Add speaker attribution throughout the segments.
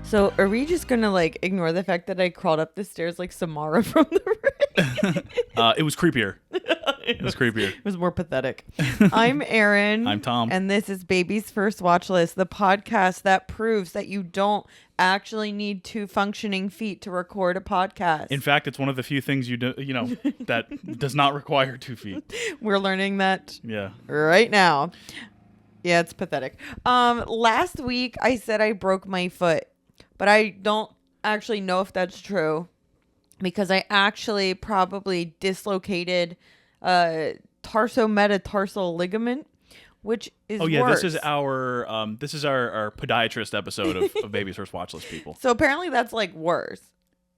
Speaker 1: So are we just gonna like ignore the fact that I crawled up the stairs like Samara from the ring?
Speaker 2: It was creepier. It was creepier.
Speaker 1: It was more pathetic. I'm Erin.
Speaker 2: I'm Tom.
Speaker 1: And this is Baby's First Watch List, the podcast that proves that you don't actually need two functioning feet to record a podcast.
Speaker 2: In fact, it's one of the few things that does not require 2 feet.
Speaker 1: We're learning that
Speaker 2: Yeah.
Speaker 1: right now. Yeah, it's pathetic. Last week I said I broke my foot, but I don't actually know if that's true because I actually probably dislocated tarsometatarsal ligament, which is worse.
Speaker 2: This is our podiatrist episode of Baby's First Watch List, people.
Speaker 1: So apparently that's like worse.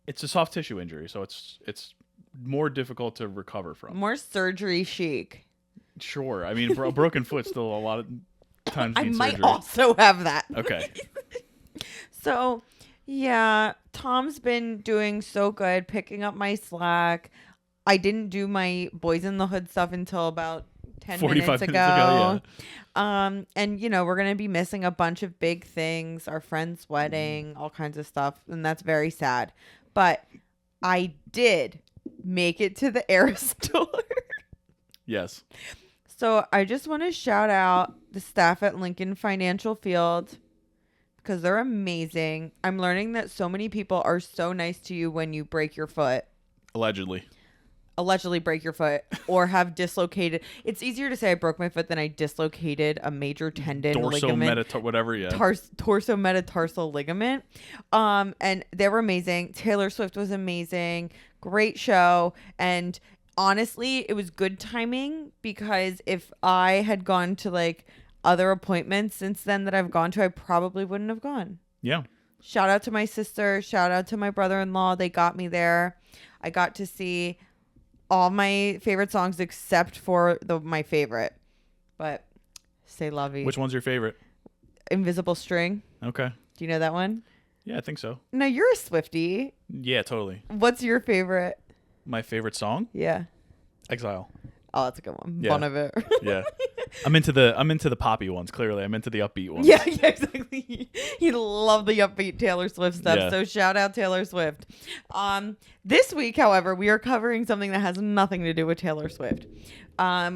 Speaker 2: It's a soft tissue injury, so it's more difficult to recover from.
Speaker 1: More surgery chic.
Speaker 2: Sure. I mean, a broken foot still a lot of times
Speaker 1: I
Speaker 2: needs
Speaker 1: might
Speaker 2: surgery.
Speaker 1: also have that.
Speaker 2: Okay.
Speaker 1: So, yeah, Tom's been doing so good, picking up my slack. I didn't do my BOYZ N THE HOOD stuff until about 10 minutes ago. And, we're going to be missing a bunch of big things, our friend's wedding, all kinds of stuff, and that's very sad. But I did make it to the Era store.
Speaker 2: Yes.
Speaker 1: So I just want to shout out the staff at Lincoln Financial Field because they're amazing. I'm learning that so many people are so nice to you when you break your foot.
Speaker 2: Allegedly
Speaker 1: Break your foot or have dislocated. It's easier to say I broke my foot than I dislocated a major tendon ligament. Torsometatarsal ligament. And they were amazing. Taylor Swift was amazing. Great show. And honestly, it was good timing because if I had gone to like other appointments since then that I've gone to, I probably wouldn't have gone.
Speaker 2: Yeah.
Speaker 1: Shout out to my sister. Shout out to my brother-in-law. They got me there. I got to see all my favorite songs except for my favorite. But C'est La Vie.
Speaker 2: Which one's your favorite?
Speaker 1: Invisible String.
Speaker 2: Okay.
Speaker 1: Do you know that one?
Speaker 2: Yeah, I think so.
Speaker 1: No, you're a Swiftie.
Speaker 2: Yeah, totally.
Speaker 1: What's your favorite?
Speaker 2: My favorite song?
Speaker 1: Yeah.
Speaker 2: Exile.
Speaker 1: Oh, that's a good one.
Speaker 2: Yeah.
Speaker 1: Bon Iver.
Speaker 2: Yeah. I'm into the poppy ones, clearly. I'm into the upbeat ones.
Speaker 1: Yeah, exactly. He loved the upbeat Taylor Swift stuff.
Speaker 2: Yeah.
Speaker 1: So shout out Taylor Swift. This week, however, we are covering something that has nothing to do with Taylor Swift.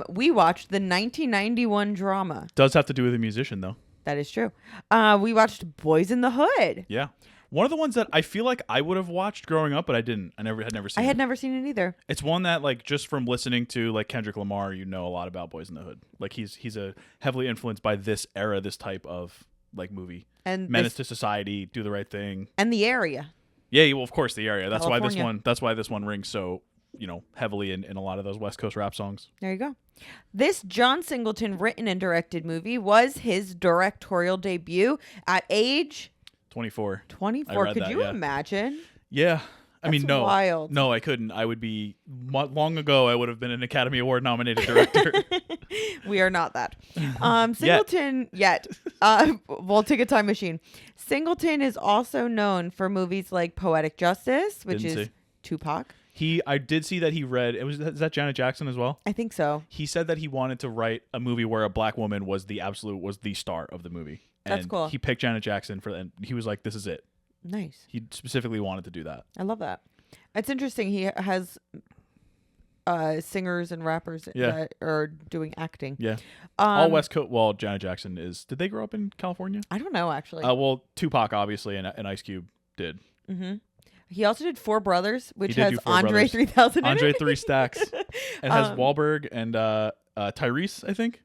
Speaker 1: We watched the 1991 drama.
Speaker 2: Does have to do with a musician, though.
Speaker 1: That is true. We watched BOYZ N THE HOOD.
Speaker 2: Yeah. One of the ones that I feel like I would have watched growing up, but I didn't. I had never seen it.
Speaker 1: I had never seen it either.
Speaker 2: It's one that, like, just from listening to, like, Kendrick Lamar, you know a lot about BOYZ N THE HOOD. Like, he's a heavily influenced by this era, this type of, like, movie.
Speaker 1: And
Speaker 2: Menace to Society, Do the Right Thing.
Speaker 1: And the area.
Speaker 2: Yeah, well, of course, the area. That's
Speaker 1: California.
Speaker 2: why this one rings so, heavily in a lot of those West Coast rap songs.
Speaker 1: There you go. This John Singleton written and directed movie was his directorial debut at age
Speaker 2: 24.
Speaker 1: 24. Could you imagine?
Speaker 2: Yeah. I mean, no.
Speaker 1: Wild.
Speaker 2: No, I couldn't. I would be long ago. I would have been an Academy Award nominated director.
Speaker 1: We are not that. Singleton yet. We'll take a time machine. Singleton is also known for movies like Poetic Justice, which is Tupac.
Speaker 2: I did see that he read. Is that Janet Jackson as well?
Speaker 1: I think so.
Speaker 2: He said that he wanted to write a movie where a black woman was the star of the movie.
Speaker 1: That's
Speaker 2: and
Speaker 1: cool.
Speaker 2: He picked Janet Jackson and he was like, "This is it."
Speaker 1: Nice.
Speaker 2: He specifically wanted to do that.
Speaker 1: I love that. It's interesting. He has singers and rappers that are doing acting.
Speaker 2: Yeah. All West Coast. Well, Janet Jackson is. Did they grow up in California?
Speaker 1: I don't know, actually.
Speaker 2: Well, Tupac obviously and Ice Cube did.
Speaker 1: Mm-hmm. He also did Four Brothers, which has
Speaker 2: Four
Speaker 1: Andre
Speaker 2: Brothers.
Speaker 1: 3000 in
Speaker 2: Andre
Speaker 1: it.
Speaker 2: 3 Stacks. It has Wahlberg and Tyrese, I think.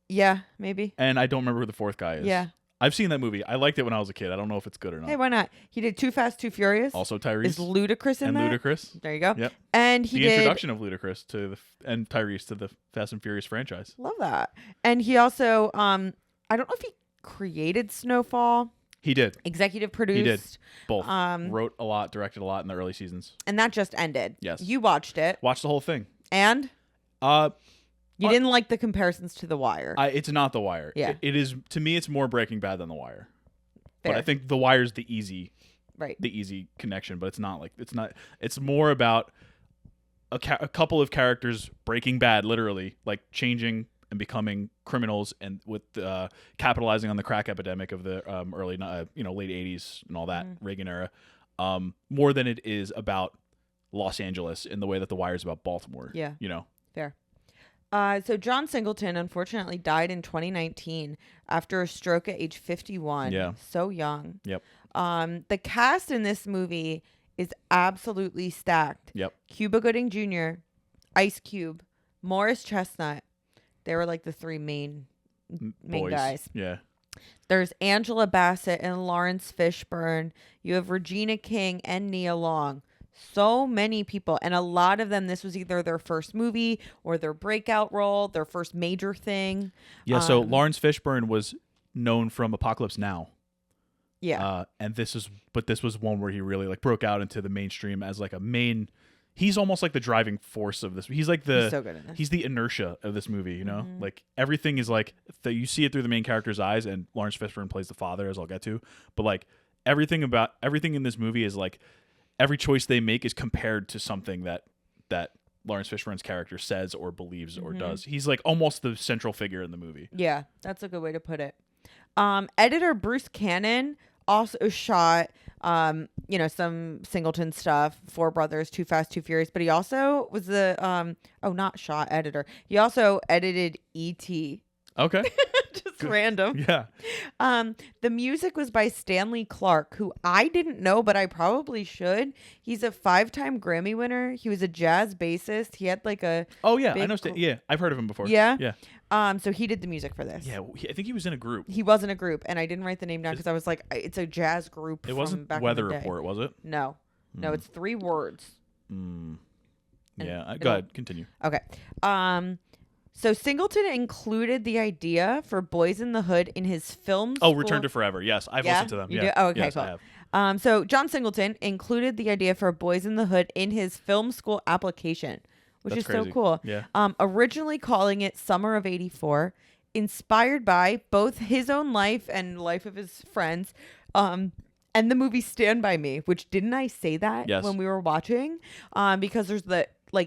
Speaker 1: Yeah, maybe.
Speaker 2: And I don't remember who the fourth guy is.
Speaker 1: Yeah.
Speaker 2: I've seen that movie. I liked it when I was a kid. I don't know if it's good or not.
Speaker 1: Hey, why not? He did Too Fast, Too Furious.
Speaker 2: Also Tyrese.
Speaker 1: Is Ludacris in that?
Speaker 2: And Ludacris.
Speaker 1: There you go.
Speaker 2: Yep.
Speaker 1: And he
Speaker 2: the
Speaker 1: did...
Speaker 2: introduction of Ludacris and Tyrese to the Fast and Furious franchise.
Speaker 1: Love that. And he also, I don't know if he created Snowfall.
Speaker 2: He did.
Speaker 1: Executive produced.
Speaker 2: He did. Both.
Speaker 1: Wrote
Speaker 2: a lot, directed a lot in the early seasons.
Speaker 1: And that just ended.
Speaker 2: Yes.
Speaker 1: You watched it.
Speaker 2: Watched the whole thing.
Speaker 1: And? You didn't like the comparisons to The Wire.
Speaker 2: It's not The Wire.
Speaker 1: Yeah.
Speaker 2: It is, to me, it's more Breaking Bad than The Wire.
Speaker 1: Fair.
Speaker 2: But I think The Wire's the easy connection, but it's more about a couple of characters breaking bad, literally, like changing and becoming criminals, and with capitalizing on the crack epidemic of the early late 80s and all that Reagan era, more than it is about Los Angeles in the way that The Wire is about Baltimore.
Speaker 1: Yeah. Fair. So John Singleton unfortunately died in 2019 after a stroke at age 51.
Speaker 2: Yeah.
Speaker 1: So young.
Speaker 2: Yep.
Speaker 1: The cast in this movie is absolutely stacked.
Speaker 2: Yep.
Speaker 1: Cuba Gooding Jr., Ice Cube, Morris Chestnut. They were like the three main
Speaker 2: Boys.
Speaker 1: guys.
Speaker 2: Yeah.
Speaker 1: There's Angela Bassett and Lawrence Fishburne. You have Regina King and Nia Long. So many people, and a lot of them, this was either their first movie or their breakout role, their first major thing.
Speaker 2: Yeah, so Lawrence Fishburne was known from Apocalypse Now.
Speaker 1: Yeah.
Speaker 2: And this was one where he really like broke out into the mainstream as like a main. He's almost like the driving force of this. He's like
Speaker 1: He's so good in this.
Speaker 2: He's the inertia of this movie, you know? Like everything is like you see it through the main character's eyes, and Lawrence Fishburne plays the father, as I'll get to. But like everything in this movie is like every choice they make is compared to something that Lawrence Fishburne's character says or believes or does. He's like almost the central figure in the movie.
Speaker 1: Yeah, that's a good way to put it. Editor Bruce Cannon also shot some Singleton stuff, Four Brothers, Too Fast, Too Furious, but he also was the editor. He also edited E.T.
Speaker 2: Okay.
Speaker 1: Just Good. Random.
Speaker 2: Yeah.
Speaker 1: The music was by Stanley Clarke, who I didn't know, but I probably should. He's a 5-time Grammy winner. He was a jazz bassist. He had like a
Speaker 2: I know. Yeah, I've heard of him before.
Speaker 1: Yeah.
Speaker 2: Yeah.
Speaker 1: So he did the music for this.
Speaker 2: Yeah, I think he was in a group.
Speaker 1: He was in a group, and I didn't write the name down because I was like, it's a jazz group.
Speaker 2: It wasn't
Speaker 1: back
Speaker 2: Weather
Speaker 1: in the day.
Speaker 2: Report, was it?
Speaker 1: No, it's 3 words.
Speaker 2: Yeah. Go ahead. Continue.
Speaker 1: Okay. So Singleton included the idea for BOYZ N The Hood in his film school.
Speaker 2: Oh, Return to Forever. Yes, I've listened to them.
Speaker 1: You
Speaker 2: do?
Speaker 1: Oh, okay,
Speaker 2: yes,
Speaker 1: cool.
Speaker 2: I have.
Speaker 1: So John Singleton included the idea for BOYZ N The Hood in his film school application, which
Speaker 2: That's
Speaker 1: is
Speaker 2: crazy.
Speaker 1: so cool.
Speaker 2: Yeah.
Speaker 1: Originally calling it Summer of '84, inspired by both his own life and life of his friends, and the movie Stand By Me, which didn't I say that when we were watching? Because there's the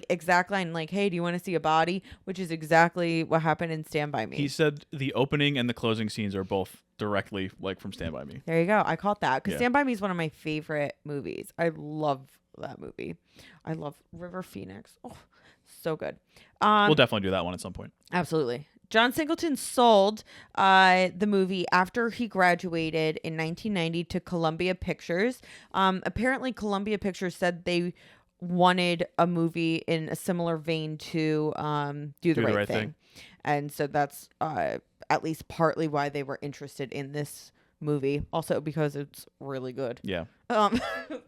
Speaker 1: exact line, like, hey, do you want to see a body? Which is exactly what happened in Stand By Me.
Speaker 2: He said the opening and the closing scenes are both directly like from Stand By Me.
Speaker 1: There you go. I caught that because Stand By Me is one of my favorite movies. I love that movie. I love River Phoenix. Oh, so good.
Speaker 2: We'll definitely do that one at some point.
Speaker 1: Absolutely. John Singleton sold the movie after he graduated in 1990 to Columbia Pictures. Apparently, Columbia Pictures said they wanted a movie in a similar vein to Do the Right Thing. And so that's at least partly why they were interested in this movie. Also because it's really good.
Speaker 2: Yeah.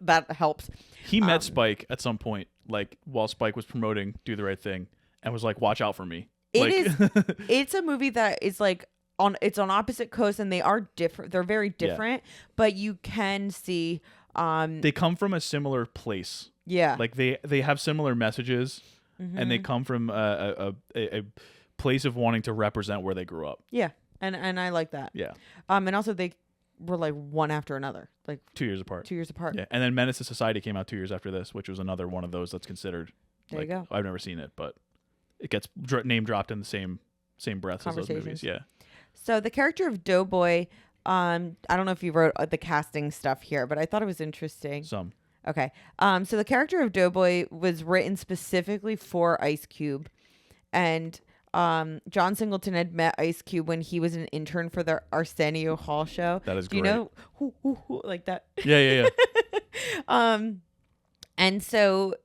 Speaker 1: That helps.
Speaker 2: He met Spike at some point, like while Spike was promoting Do the Right Thing, and was like, watch out for me.
Speaker 1: It's a movie that is like it's on opposite coasts, and they are different. They're very different, but you can see
Speaker 2: they come from a similar place.
Speaker 1: Yeah.
Speaker 2: Like they have similar messages, and they come from a place of wanting to represent where they grew up.
Speaker 1: Yeah. And I like that.
Speaker 2: Yeah.
Speaker 1: And also they were like one after another, like
Speaker 2: 2 years apart.
Speaker 1: 2 years apart.
Speaker 2: Yeah. And then Menace to Society came out 2 years after this, which was another one of those that's considered.
Speaker 1: There you go.
Speaker 2: I've never seen it, but it gets name dropped in the same breath as those movies. Yeah.
Speaker 1: So the character of Doughboy, I don't know if you wrote the casting stuff here, but I thought it was interesting.
Speaker 2: Some.
Speaker 1: Okay. So the character of Doughboy was written specifically for Ice Cube, and John Singleton had met Ice Cube when he was an intern for the Arsenio Hall show.
Speaker 2: That is
Speaker 1: great. Do you know who like that?
Speaker 2: Yeah.
Speaker 1: And so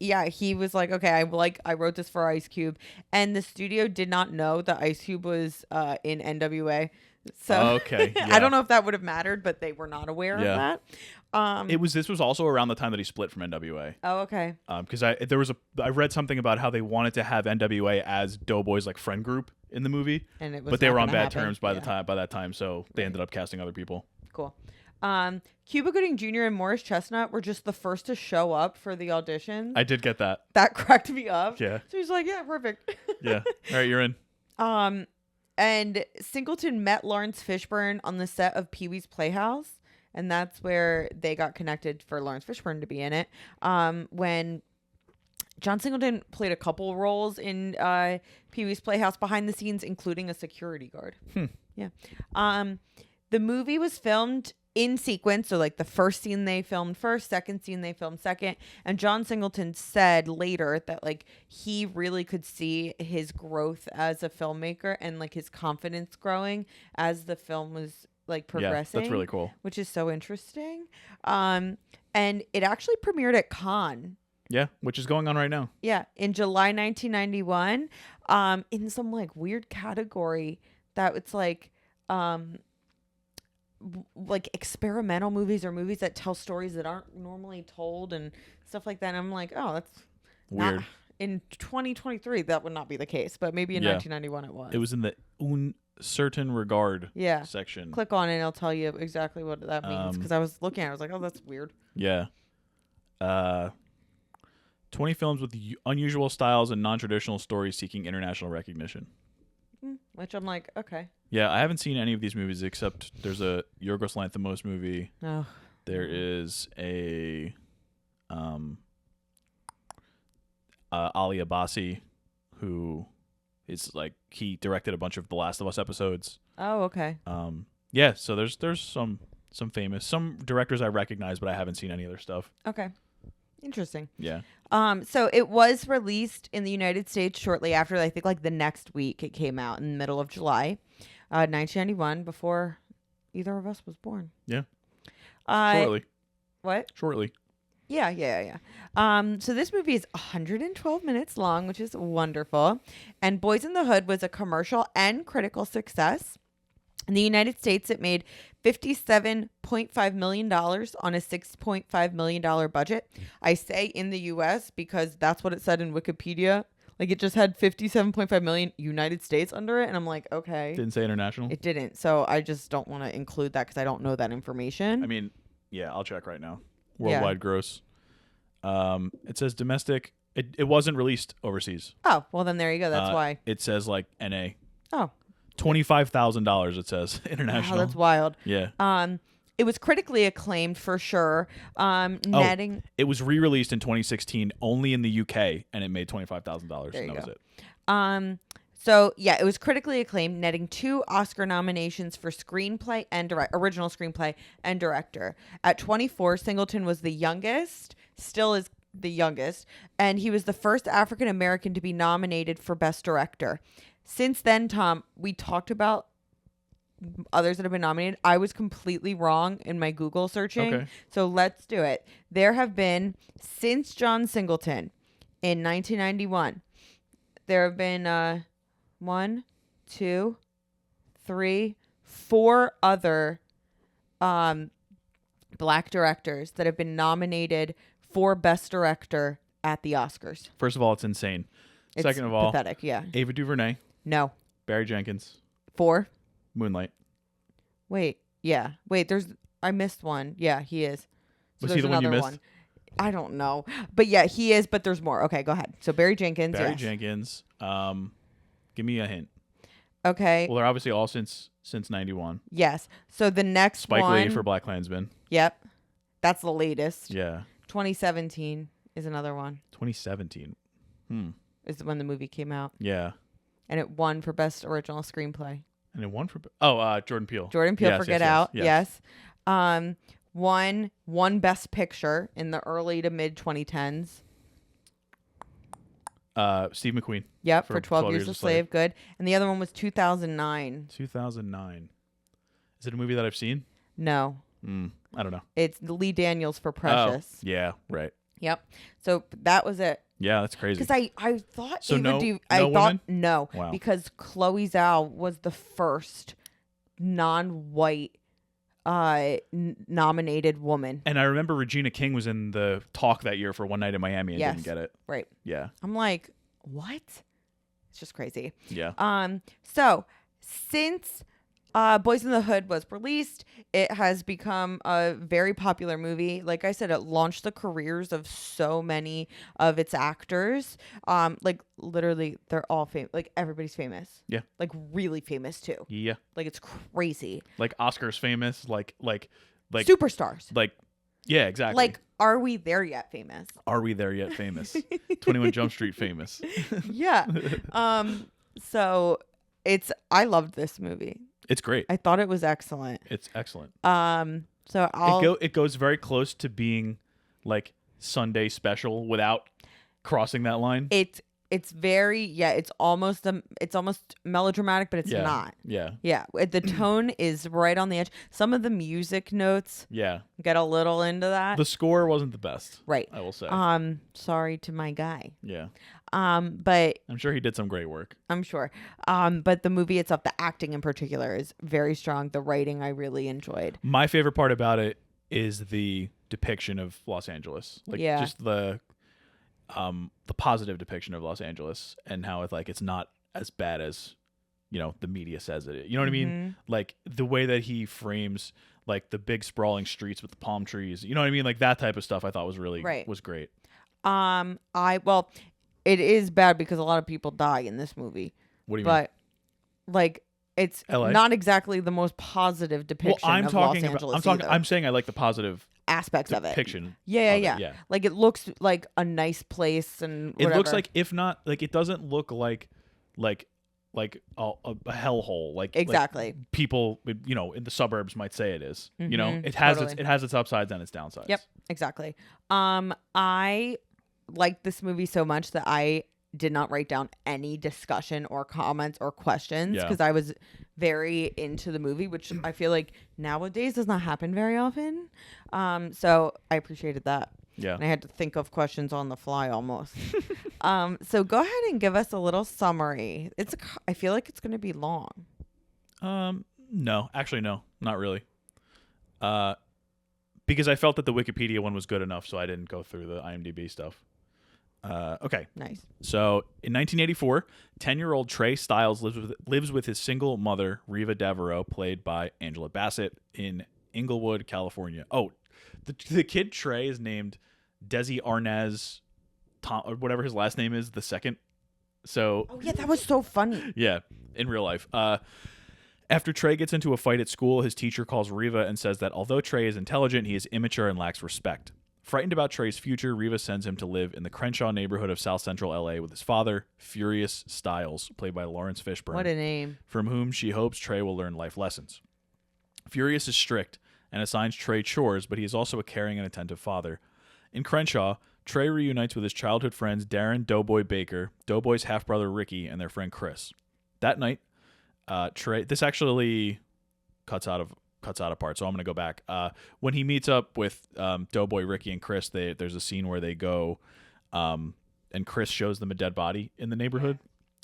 Speaker 1: yeah, he was like, okay, I wrote this for Ice Cube, and the studio did not know that Ice Cube was in NWA. So
Speaker 2: okay, yeah.
Speaker 1: I don't know if that would have mattered, but they were not aware of that.
Speaker 2: This was also around the time that he split from NWA.
Speaker 1: Oh, okay.
Speaker 2: Because I read something about how they wanted to have NWA as Doughboy's like friend group in the movie, but they were on bad terms by that time, so they ended up casting other people.
Speaker 1: Cool. Cuba Gooding Jr. and Morris Chestnut were just the first to show up for the auditions.
Speaker 2: I did get that.
Speaker 1: That cracked me up.
Speaker 2: Yeah.
Speaker 1: So he's like, yeah, perfect.
Speaker 2: Yeah. All right, you're in.
Speaker 1: And Singleton met Lawrence Fishburne on the set of Pee-wee's Playhouse, and that's where they got connected for Lawrence Fishburne to be in it. When John Singleton played a couple roles in Pee-wee's Playhouse behind the scenes, including a security guard. Yeah. The movie was filmed in sequence, so like the first scene they filmed first, second scene they filmed second, and John Singleton said later that like he really could see his growth as a filmmaker and like his confidence growing as the film was like progressing.
Speaker 2: Yeah, that's really cool.
Speaker 1: Which is so interesting. And it actually premiered at Cannes.
Speaker 2: Yeah, which is going on right now.
Speaker 1: Yeah, in July 1991, in some like weird category that it's like experimental movies or movies that tell stories that aren't normally told and stuff like that. And I'm like, oh, that's
Speaker 2: weird.
Speaker 1: In 2023, that would not be the case, but maybe in 1991 it was.
Speaker 2: It was in the uncertain regard section.
Speaker 1: Click on it and it'll tell you exactly what that means, because I was looking at it, I was like, oh, that's weird.
Speaker 2: Yeah. 20 films with unusual styles and non-traditional stories seeking international recognition.
Speaker 1: Which I'm like, okay.
Speaker 2: Yeah, I haven't seen any of these movies except there's a Yorgos Lanthimos movie.
Speaker 1: Oh.
Speaker 2: There is a Ali Abbasi, who is like, he directed a bunch of The Last of Us episodes.
Speaker 1: Oh, okay.
Speaker 2: Yeah, so there's some famous directors I recognize, but I haven't seen any of their stuff.
Speaker 1: Okay. Interesting.
Speaker 2: Yeah.
Speaker 1: So it was released in the United States shortly after, I think like the next week it came out in the middle of July, 1991, before either of us was born.
Speaker 2: Yeah.
Speaker 1: Shortly. What?
Speaker 2: Shortly.
Speaker 1: Yeah. So this movie is 112 minutes long, which is wonderful. And Boys in the Hood was a commercial and critical success. In the United States, it made $57.5 million on a $6.5 million budget. I say in the U.S. because that's what it said in Wikipedia. Like, it just had 57.5 million United States under it. And I'm like, okay.
Speaker 2: Didn't say international?
Speaker 1: It didn't. So I just don't want to include that because I don't know that information.
Speaker 2: I mean, yeah, I'll check right now. Worldwide gross. It says domestic. It wasn't released overseas.
Speaker 1: Oh, well, then there you go. That's why.
Speaker 2: It says like NA.
Speaker 1: Oh.
Speaker 2: $25,000 it says international.
Speaker 1: Wow, that's wild.
Speaker 2: Yeah.
Speaker 1: It was critically acclaimed for sure. Netting.
Speaker 2: It was re-released in 2016 only in the UK, and it made $25,000.
Speaker 1: There you
Speaker 2: and that
Speaker 1: go.
Speaker 2: was it.
Speaker 1: So yeah, it was critically acclaimed, netting 2 Oscar nominations for screenplay and original screenplay and director. At 24, Singleton was the youngest, still is the youngest, and he was the first African American to be nominated for Best Director. Since then, Tom, we talked about others that have been nominated. I was completely wrong in my Google searching.
Speaker 2: Okay.
Speaker 1: So let's do it. There have been, since John Singleton in 1991, there have been 1, 2, 3, 4 other black directors that have been nominated for Best Director at the Oscars.
Speaker 2: First of all, it's insane. Second of all,
Speaker 1: pathetic, yeah.
Speaker 2: Ava DuVernay.
Speaker 1: No.
Speaker 2: Barry Jenkins.
Speaker 1: 4.
Speaker 2: Moonlight.
Speaker 1: Wait, I missed one. Yeah, he is. So
Speaker 2: was he the one you missed?
Speaker 1: I don't know. But yeah, he is, but there's more. Okay, go ahead. So Barry Jenkins.
Speaker 2: Barry Jenkins. Give me a hint.
Speaker 1: Okay.
Speaker 2: Well, they're obviously all since 91.
Speaker 1: Yes. So the next
Speaker 2: Spike
Speaker 1: one.
Speaker 2: Lee for BlacKkKlansman.
Speaker 1: Yep. That's the latest.
Speaker 2: Yeah.
Speaker 1: 2017 is another one.
Speaker 2: 2017.
Speaker 1: Is when the movie came out.
Speaker 2: Yeah.
Speaker 1: And it won for Best Original Screenplay.
Speaker 2: And it won for Jordan Peele.
Speaker 1: Jordan Peele for Get Out.
Speaker 2: Yes.
Speaker 1: One Best Picture in the early to mid 2010s.
Speaker 2: Steve McQueen.
Speaker 1: Yep, for 12 Years a Slave. Good. And the other one was 2009.
Speaker 2: 2009. Is it a movie that I've seen?
Speaker 1: No.
Speaker 2: I don't know.
Speaker 1: It's Lee Daniels for Precious.
Speaker 2: Oh, yeah, right.
Speaker 1: Yep. So that was it.
Speaker 2: Yeah, that's crazy.
Speaker 1: Because I thought
Speaker 2: so
Speaker 1: it
Speaker 2: no,
Speaker 1: would do.
Speaker 2: I
Speaker 1: thought
Speaker 2: women?
Speaker 1: no.
Speaker 2: Wow.
Speaker 1: Because Chloe Zhao was the first non-white nominated woman.
Speaker 2: And I remember Regina King was in the talk that year for One Night in Miami and didn't get it.
Speaker 1: Right.
Speaker 2: Yeah.
Speaker 1: I'm like, what? It's just crazy.
Speaker 2: Yeah.
Speaker 1: So since Boys in the Hood was released, it has become a very popular movie. Like I said, it launched the careers of so many of its actors. Like literally, they're all famous. Like everybody's famous.
Speaker 2: Yeah.
Speaker 1: Like really famous too.
Speaker 2: Yeah.
Speaker 1: Like it's crazy.
Speaker 2: Like Oscars famous. Like
Speaker 1: superstars.
Speaker 2: Like Yeah, exactly.
Speaker 1: Like, are we there yet famous?
Speaker 2: Are we there yet famous? 21 Jump Street famous.
Speaker 1: Yeah. So I loved this movie.
Speaker 2: It's great.
Speaker 1: I thought it was excellent.
Speaker 2: It's excellent.
Speaker 1: So
Speaker 2: it goes very close to being like Sunday special without crossing that line.
Speaker 1: It's very it's almost melodramatic, but it's not.
Speaker 2: Yeah.
Speaker 1: Yeah, the tone is right on the edge. Some of the music notes get a little into that.
Speaker 2: The score wasn't the best.
Speaker 1: Right.
Speaker 2: I will say.
Speaker 1: Sorry to my guy.
Speaker 2: Yeah.
Speaker 1: But
Speaker 2: I'm sure he did some great work.
Speaker 1: I'm sure. But the movie itself, the acting in particular, is very strong. The writing I really enjoyed.
Speaker 2: My favorite part about it is the depiction of Los Angeles. Like just the positive depiction of Los Angeles and how it's not as bad as the media says it is. You know what I mean? Like the way that he frames like the big sprawling streets with the palm trees. You know what I mean? Like that type of stuff I thought was really was great.
Speaker 1: It is bad because a lot of people die in this movie.
Speaker 2: What do you
Speaker 1: mean? But like it's
Speaker 2: LA?
Speaker 1: Not exactly the most positive depiction of Los Angeles.
Speaker 2: I'm saying I like the positive
Speaker 1: aspects of it.
Speaker 2: Depiction.
Speaker 1: Yeah. Like it looks like a nice place and whatever.
Speaker 2: It looks like, if not, like it doesn't look like a hellhole. Like
Speaker 1: exactly.
Speaker 2: Like people, in the suburbs might say it is. It has its upsides and its downsides.
Speaker 1: Yep, exactly. I liked this movie so much that I did not write down any discussion or comments or questions because I was very into the movie, which I feel like nowadays does not happen very often. So I appreciated that.
Speaker 2: Yeah.
Speaker 1: And I had to think of questions on the fly almost. So go ahead and give us a little summary. I feel like it's going to be long.
Speaker 2: No, actually, no, not really. Because I felt that the Wikipedia one was good enough, so I didn't go through the IMDb stuff. Okay.
Speaker 1: Nice.
Speaker 2: So in 1984, 10-year-old Trey Styles lives with his single mother, Reva Devereaux, played by Angela Bassett, in Inglewood, California. Oh, the kid Trey is named Desi Arnaz Tom, or whatever his last name is, the second. So.
Speaker 1: Oh yeah, that was so funny.
Speaker 2: Yeah, in real life. After Trey gets into a fight at school, his teacher calls Reva and says that although Trey is intelligent, he is immature and lacks respect. Frightened about Trey's future, Reva sends him to live in the Crenshaw neighborhood of South Central LA with his father, Furious Styles, played by Lawrence Fishburne.
Speaker 1: What a name.
Speaker 2: From whom she hopes Trey will learn life lessons. Furious is strict and assigns Trey chores, but he is also a caring and attentive father. In Crenshaw, Trey reunites with his childhood friends Darren Doughboy Baker, Doughboy's half-brother Ricky, and their friend Chris. That night, Trey... This actually cuts out a part, so I'm going to go back. When he meets up with Doughboy, Ricky, and Chris, there's a scene where they go, and Chris shows them a dead body in the neighborhood.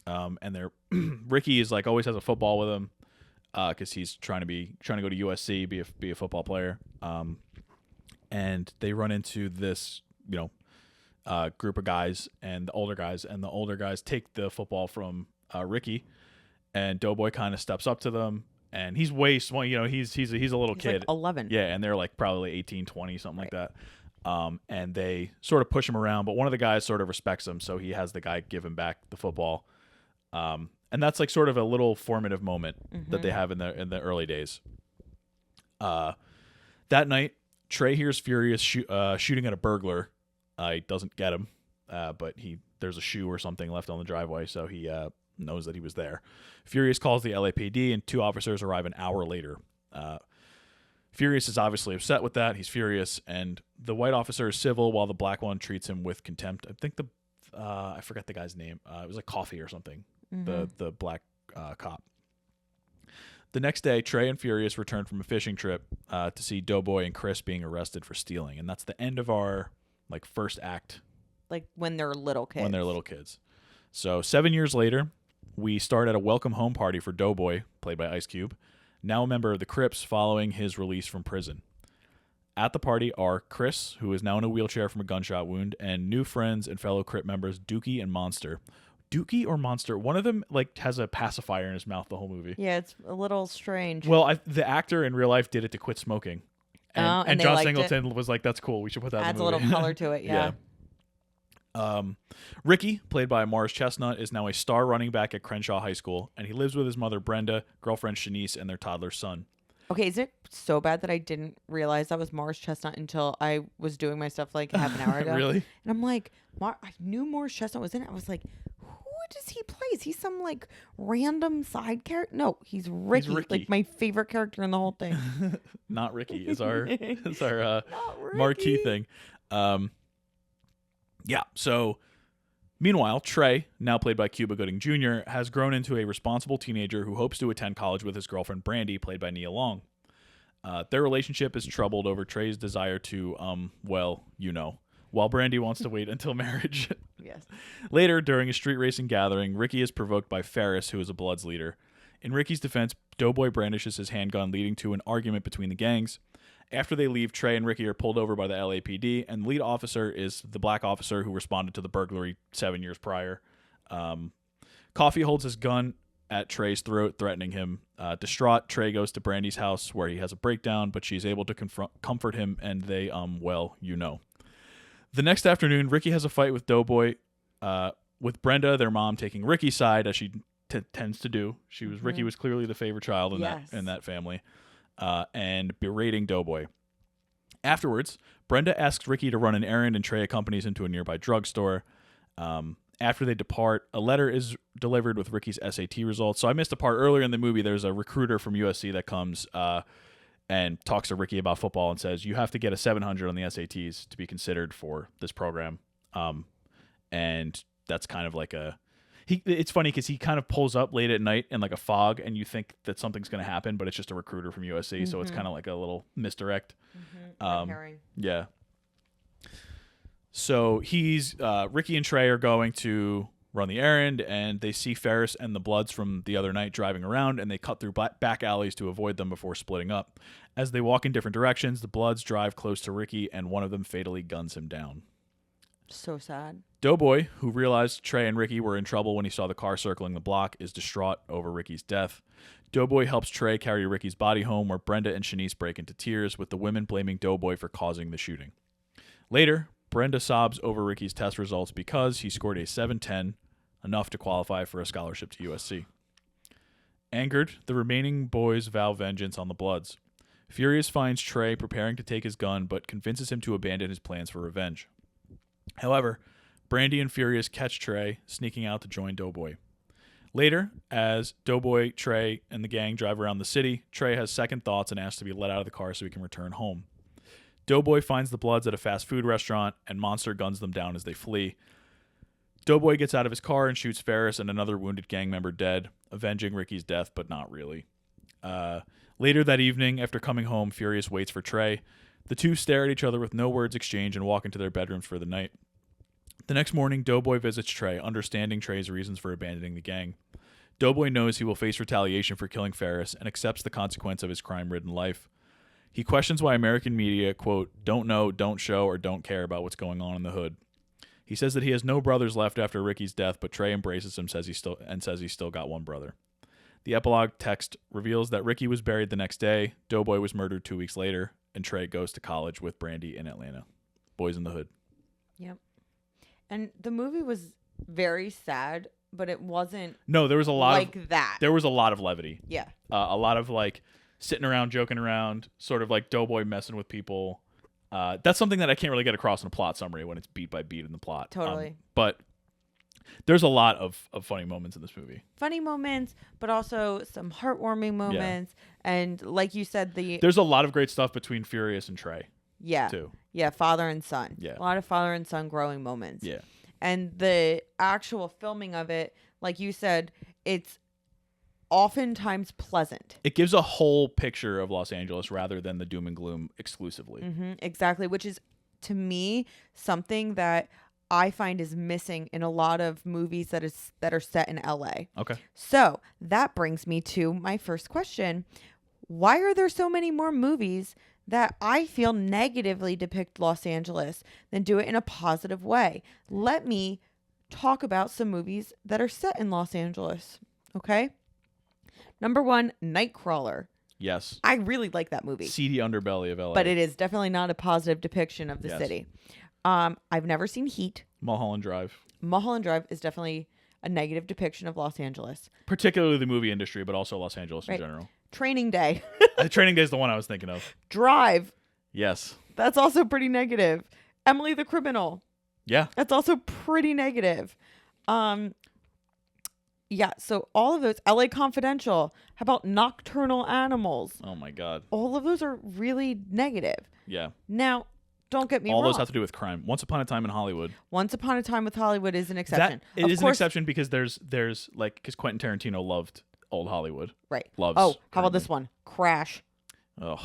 Speaker 2: And Ricky is always has a football with him, because he's trying to go to USC, be a football player. And they run into this group of guys and the older guys take the football from Ricky, and Doughboy kind of steps up to them. And he's way small, he's a little kid.
Speaker 1: Like 11.
Speaker 2: Yeah, and they're probably 18, 20, something like that. And they sort of push him around, but one of the guys sort of respects him, so he has the guy give him back the football. And that's sort of a little formative moment that they have in the early days. That night, Trey hears Furious shooting at a burglar. He doesn't get him, but there's a shoe or something left on the driveway, so he knows that he was there. Furious calls the LAPD, and 2 officers arrive an hour later. Furious is obviously upset with that. He's furious, and the white officer is civil while the black one treats him with contempt. I think I forgot the guy's name. It was Coffee or something. The black cop. The next day, Trey and Furious return from a fishing trip to see Doughboy and Chris being arrested for stealing, and that's the end of our first act.
Speaker 1: When they're little kids.
Speaker 2: So 7 years later, we start at a welcome home party for Doughboy, played by Ice Cube, now a member of the Crips following his release from prison. At the party are Chris, who is now in a wheelchair from a gunshot wound, and new friends and fellow Crip members Dookie and Monster. Dookie or Monster, one of them has a pacifier in his mouth the whole movie.
Speaker 1: Yeah, it's a little strange.
Speaker 2: Well, the actor in real life did it to quit smoking. And John Singleton was like, that's cool, we should put that in the movie.
Speaker 1: Adds a little color to it, yeah.
Speaker 2: Ricky, played by Morris Chestnut, is now a star running back at Crenshaw High School, and he lives with his mother Brenda, girlfriend Shanice, and their toddler son.
Speaker 1: Okay, is it so bad that I didn't realize that was Morris Chestnut until I was doing my stuff like half an hour ago?
Speaker 2: Really?
Speaker 1: And I'm like, I knew Morris Chestnut was in it. I was like, who does he play? Is he some like random side character? No, he's Ricky, like my favorite character in the whole thing.
Speaker 2: Not Ricky is our
Speaker 1: Not
Speaker 2: marquee
Speaker 1: Ricky.
Speaker 2: thing. Yeah. So, meanwhile, Trey, now played by Cuba Gooding Jr., has grown into a responsible teenager who hopes to attend college with his girlfriend Brandy, played by Nia Long. Their relationship is troubled over Trey's desire to, while Brandy wants to wait until marriage.
Speaker 1: Yes.
Speaker 2: Later, during a street racing gathering, Ricky is provoked by Ferris, who is a Bloods leader. In Ricky's defense, Doughboy brandishes his handgun, leading to an argument between the gangs. After they leave, Trey and Ricky are pulled over by the LAPD, and the lead officer is the black officer who responded to the burglary 7 years prior. Coffee holds his gun at Trey's throat, threatening him. Distraught, Trey goes to Brandy's house where he has a breakdown, but she's able to comfort him, and they, The next afternoon, Ricky has a fight with Doughboy, with Brenda, their mom, taking Ricky's side, as she tends to do. Ricky was clearly the favorite child in that family. And berating Doughboy. Afterwards, Brenda asks Ricky to run an errand, and Trey accompanies him to a nearby drugstore. After they depart, a letter is delivered with Ricky's SAT results. So I missed a part earlier in the movie. There's a recruiter from USC that comes and talks to Ricky about football and says, you have to get a 700 on the SATs to be considered for this program. And that's kind of like it's funny because he kind of pulls up late at night in like a fog, and you think that something's going to happen, but it's just a recruiter from USC, so it's kind of like a little misdirect. Yeah. So Ricky and Trey are going to run the errand, and they see Ferris and the Bloods from the other night driving around, and they cut through back alleys to avoid them before splitting up. As they walk in different directions, the Bloods drive close to Ricky, and one of them fatally guns him down.
Speaker 1: So sad.
Speaker 2: Doughboy, who realized Trey and Ricky were in trouble when he saw the car circling the block, is distraught over Ricky's death. Doughboy helps Trey carry Ricky's body home, where Brenda and Shanice break into tears, with the women blaming Doughboy for causing the shooting. Later, Brenda sobs over Ricky's test results because he scored a 710, enough to qualify for a scholarship to USC. Angered, the remaining boys vow vengeance on the Bloods. Furious finds Trey preparing to take his gun, but convinces him to abandon his plans for revenge. However, Brandy and Furious catch Trey, sneaking out to join Doughboy. Later, as Doughboy, Trey, and the gang drive around the city, Trey has second thoughts and asks to be let out of the car so he can return home. Doughboy finds the Bloods at a fast food restaurant, and Monster guns them down as they flee. Doughboy gets out of his car and shoots Ferris and another wounded gang member dead, avenging Ricky's death, but not really. Later that evening, after coming home, Furious waits for Trey. The two stare at each other with no words exchanged and walk into their bedrooms for the night. The next morning, Doughboy visits Trey, understanding Trey's reasons for abandoning the gang. Doughboy knows he will face retaliation for killing Ferris and accepts the consequence of his crime-ridden life. He questions why American media, quote, don't know, don't show, or don't care about what's going on in the hood. He says that he has no brothers left after Ricky's death, but Trey embraces him, says he's still got one brother. The epilogue text reveals that Ricky was buried the next day, Doughboy was murdered 2 weeks later, and Trey goes to college with Brandy in Atlanta. BOYZ N THE HOOD.
Speaker 1: Yep. And the movie was very sad, but it wasn't.
Speaker 2: No, there was a lot
Speaker 1: like that.
Speaker 2: There was a lot of levity.
Speaker 1: Yeah.
Speaker 2: A lot of like sitting around, joking around, sort of like Doughboy messing with people. That's something that I can't really get across in a plot summary when it's beat by beat in the plot.
Speaker 1: Totally.
Speaker 2: But there's a lot of funny moments in this movie.
Speaker 1: Funny moments, but also some heartwarming moments. Yeah. And like you said,
Speaker 2: there's a lot of great stuff between Furious and Trey.
Speaker 1: Yeah.
Speaker 2: Too.
Speaker 1: Yeah, father and son.
Speaker 2: Yeah.
Speaker 1: A lot of father and son growing moments.
Speaker 2: Yeah.
Speaker 1: And the actual filming of it, like you said, it's oftentimes pleasant.
Speaker 2: It gives a whole picture of Los Angeles rather than the doom and gloom exclusively.
Speaker 1: Mm-hmm, exactly, which is, to me, something that I find is missing in a lot of movies that are set in LA.
Speaker 2: Okay.
Speaker 1: So that brings me to my first question. Why are there so many more movies that I feel negatively depict Los Angeles than do it in a positive way? Let me talk about some movies that are set in Los Angeles. Okay. Number 1, Nightcrawler.
Speaker 2: Yes.
Speaker 1: I really like that movie.
Speaker 2: Seedy underbelly of LA.
Speaker 1: But it is definitely not a positive depiction of the city. I've never seen Heat.
Speaker 2: Mulholland Drive.
Speaker 1: Mulholland Drive is definitely a negative depiction of Los Angeles.
Speaker 2: Particularly the movie industry, but also Los Angeles in general.
Speaker 1: Training Day.
Speaker 2: Training Day is the one I was thinking of.
Speaker 1: Drive.
Speaker 2: Yes.
Speaker 1: That's also pretty negative. Emily the Criminal.
Speaker 2: Yeah.
Speaker 1: That's also pretty negative. Yeah, so all of those. LA Confidential. How about Nocturnal Animals?
Speaker 2: Oh my God.
Speaker 1: All of those are really negative.
Speaker 2: Yeah.
Speaker 1: Now, don't get me
Speaker 2: all
Speaker 1: wrong.
Speaker 2: those have to do with crime. Once Upon a Time in Hollywood.
Speaker 1: Once Upon a Time with Hollywood is an exception.
Speaker 2: It is an exception because there's like, because Quentin Tarantino loved old Hollywood.
Speaker 1: Right.
Speaker 2: Loves.
Speaker 1: Oh, how about this one? Crash.
Speaker 2: Oh.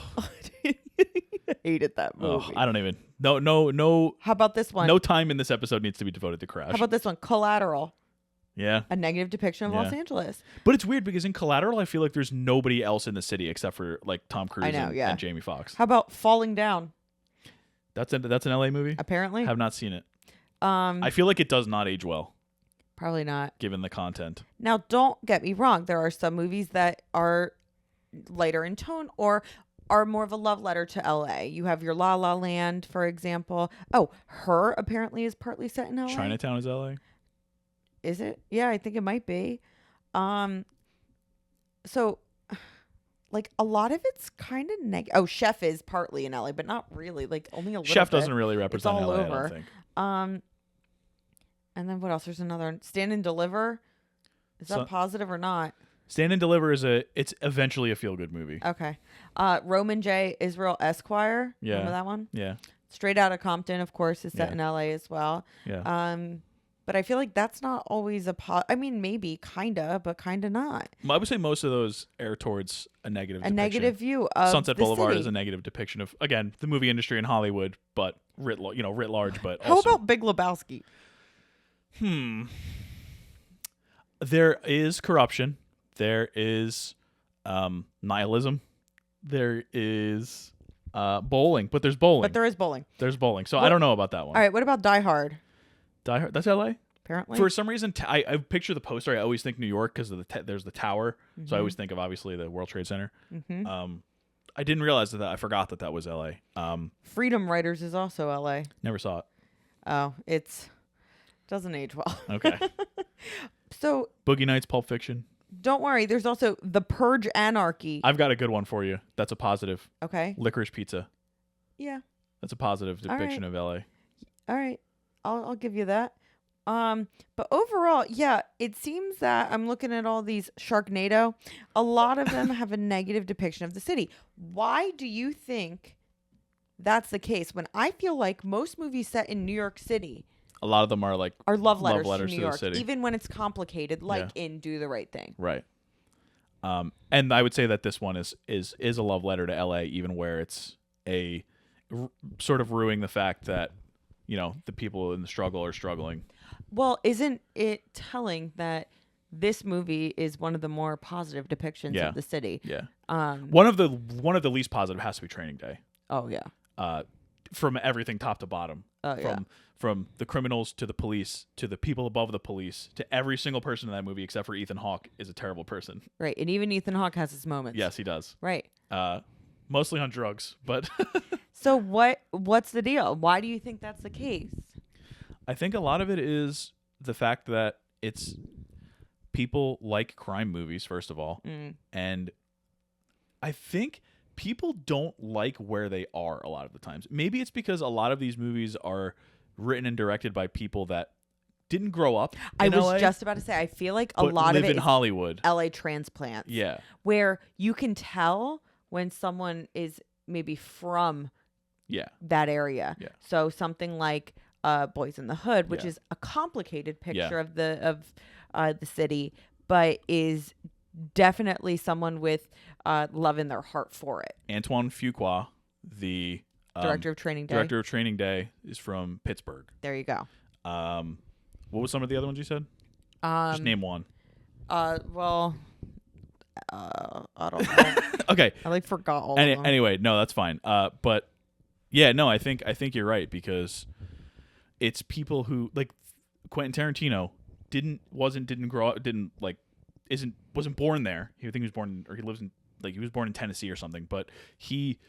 Speaker 1: I hated that movie.
Speaker 2: Oh, I don't even. No.
Speaker 1: How about this one?
Speaker 2: No time in this episode needs to be devoted to Crash.
Speaker 1: How about this one? Collateral.
Speaker 2: Yeah.
Speaker 1: A negative depiction of Los Angeles.
Speaker 2: But it's weird because in Collateral, I feel like there's nobody else in the city except for like Tom Cruise and Jamie Foxx.
Speaker 1: How about Falling Down?
Speaker 2: That's an LA movie?
Speaker 1: Apparently.
Speaker 2: Have not seen it. I feel like it does not age well.
Speaker 1: Probably not.
Speaker 2: Given the content.
Speaker 1: Now, don't get me wrong. There are some movies that are lighter in tone or are more of a love letter to LA. You have your La La Land, for example. Oh, Her apparently is partly set in LA.
Speaker 2: Chinatown is LA?
Speaker 1: Is it? Yeah, I think it might be. So like a lot of it's kind of negative. Oh, Chef is partly in LA, but not really. Like only a little
Speaker 2: Chef
Speaker 1: bit.
Speaker 2: doesn't really represent
Speaker 1: it's all
Speaker 2: LA,
Speaker 1: over.
Speaker 2: I don't think.
Speaker 1: And then what else? There's another one. Stand and Deliver. Is that positive or not?
Speaker 2: Stand and Deliver it's eventually a feel-good movie.
Speaker 1: Okay. Roman J. Israel Esquire.
Speaker 2: Yeah.
Speaker 1: Remember that one?
Speaker 2: Yeah.
Speaker 1: Straight Outta Compton, of course, is set in LA as well.
Speaker 2: Yeah.
Speaker 1: But I feel like that's not always I mean, maybe, kinda, but kinda not.
Speaker 2: I would say most of those air towards a negative depiction.
Speaker 1: Negative view of
Speaker 2: Sunset
Speaker 1: the
Speaker 2: Boulevard
Speaker 1: city.
Speaker 2: is a negative depiction of, again, the movie industry in Hollywood, but writ large. But
Speaker 1: how
Speaker 2: also,
Speaker 1: about Big Lebowski?
Speaker 2: There is corruption. There is nihilism. There is bowling, but there's bowling.
Speaker 1: But there is bowling.
Speaker 2: There's bowling. So I don't know about that one.
Speaker 1: All right, what about Die Hard?
Speaker 2: Die Hard, that's LA?
Speaker 1: Apparently.
Speaker 2: For some reason, I picture the poster. I always think New York because there's the tower.
Speaker 1: Mm-hmm.
Speaker 2: So I always think of, obviously, the World Trade Center.
Speaker 1: Mm-hmm.
Speaker 2: I didn't realize that. I forgot that was LA.
Speaker 1: Freedom Writers is also LA.
Speaker 2: Never saw it.
Speaker 1: Oh, doesn't age well.
Speaker 2: Okay.
Speaker 1: So
Speaker 2: Boogie Nights, Pulp Fiction.
Speaker 1: Don't worry. There's also The Purge Anarchy.
Speaker 2: I've got a good one for you. That's a positive.
Speaker 1: Okay.
Speaker 2: Licorice Pizza.
Speaker 1: Yeah.
Speaker 2: That's a positive depiction of LA.
Speaker 1: All right. I'll give you that. But overall, yeah, it seems that I'm looking at all these Sharknado. A lot of them have a negative depiction of the city. Why do you think that's the case? When I feel like most movies set in New York City,
Speaker 2: a lot of them are
Speaker 1: love letters to New
Speaker 2: the
Speaker 1: York,
Speaker 2: city.
Speaker 1: even when it's complicated, like in Do the Right Thing.
Speaker 2: Right. And I would say that this one is a love letter to LA, even where it's a sort of ruining the fact that, the people in the struggle are struggling.
Speaker 1: Well, isn't it telling that this movie is one of the more positive depictions of the city?
Speaker 2: Yeah. One of the least positive has to be Training Day.
Speaker 1: Oh yeah.
Speaker 2: From everything top to bottom. From the criminals to the police to the people above the police to every single person in that movie except for Ethan Hawke is a terrible person.
Speaker 1: Right. And even Ethan Hawke has his moments.
Speaker 2: Yes, he does.
Speaker 1: Right.
Speaker 2: Mostly on drugs, but
Speaker 1: So what's the deal? Why do you think that's the case?
Speaker 2: I think a lot of it is the fact that it's people like crime movies, first of all. And I think people don't like where they are a lot of the times. Maybe it's because a lot of these movies are written and directed by people that didn't grow up in LA,
Speaker 1: just about to say, I feel like a lot of it
Speaker 2: in Hollywood.
Speaker 1: LA transplants.
Speaker 2: Yeah.
Speaker 1: Where you can tell when someone is maybe from that area.
Speaker 2: Yeah.
Speaker 1: So something like BOYZ N the Hood, which is a complicated picture of the city, but is definitely someone with love in their heart for it.
Speaker 2: Antoine Fuqua, the
Speaker 1: Director of Training Day,
Speaker 2: is from Pittsburgh.
Speaker 1: There you go.
Speaker 2: What was some of the other ones you said? Just name one.
Speaker 1: Well, I don't know.
Speaker 2: Okay.
Speaker 1: I forgot all of them.
Speaker 2: Anyway, no, that's fine. But yeah, no, I think you're right because it's people who like Quentin Tarantino didn't grow up, wasn't born there. He was born in Tennessee or something, but he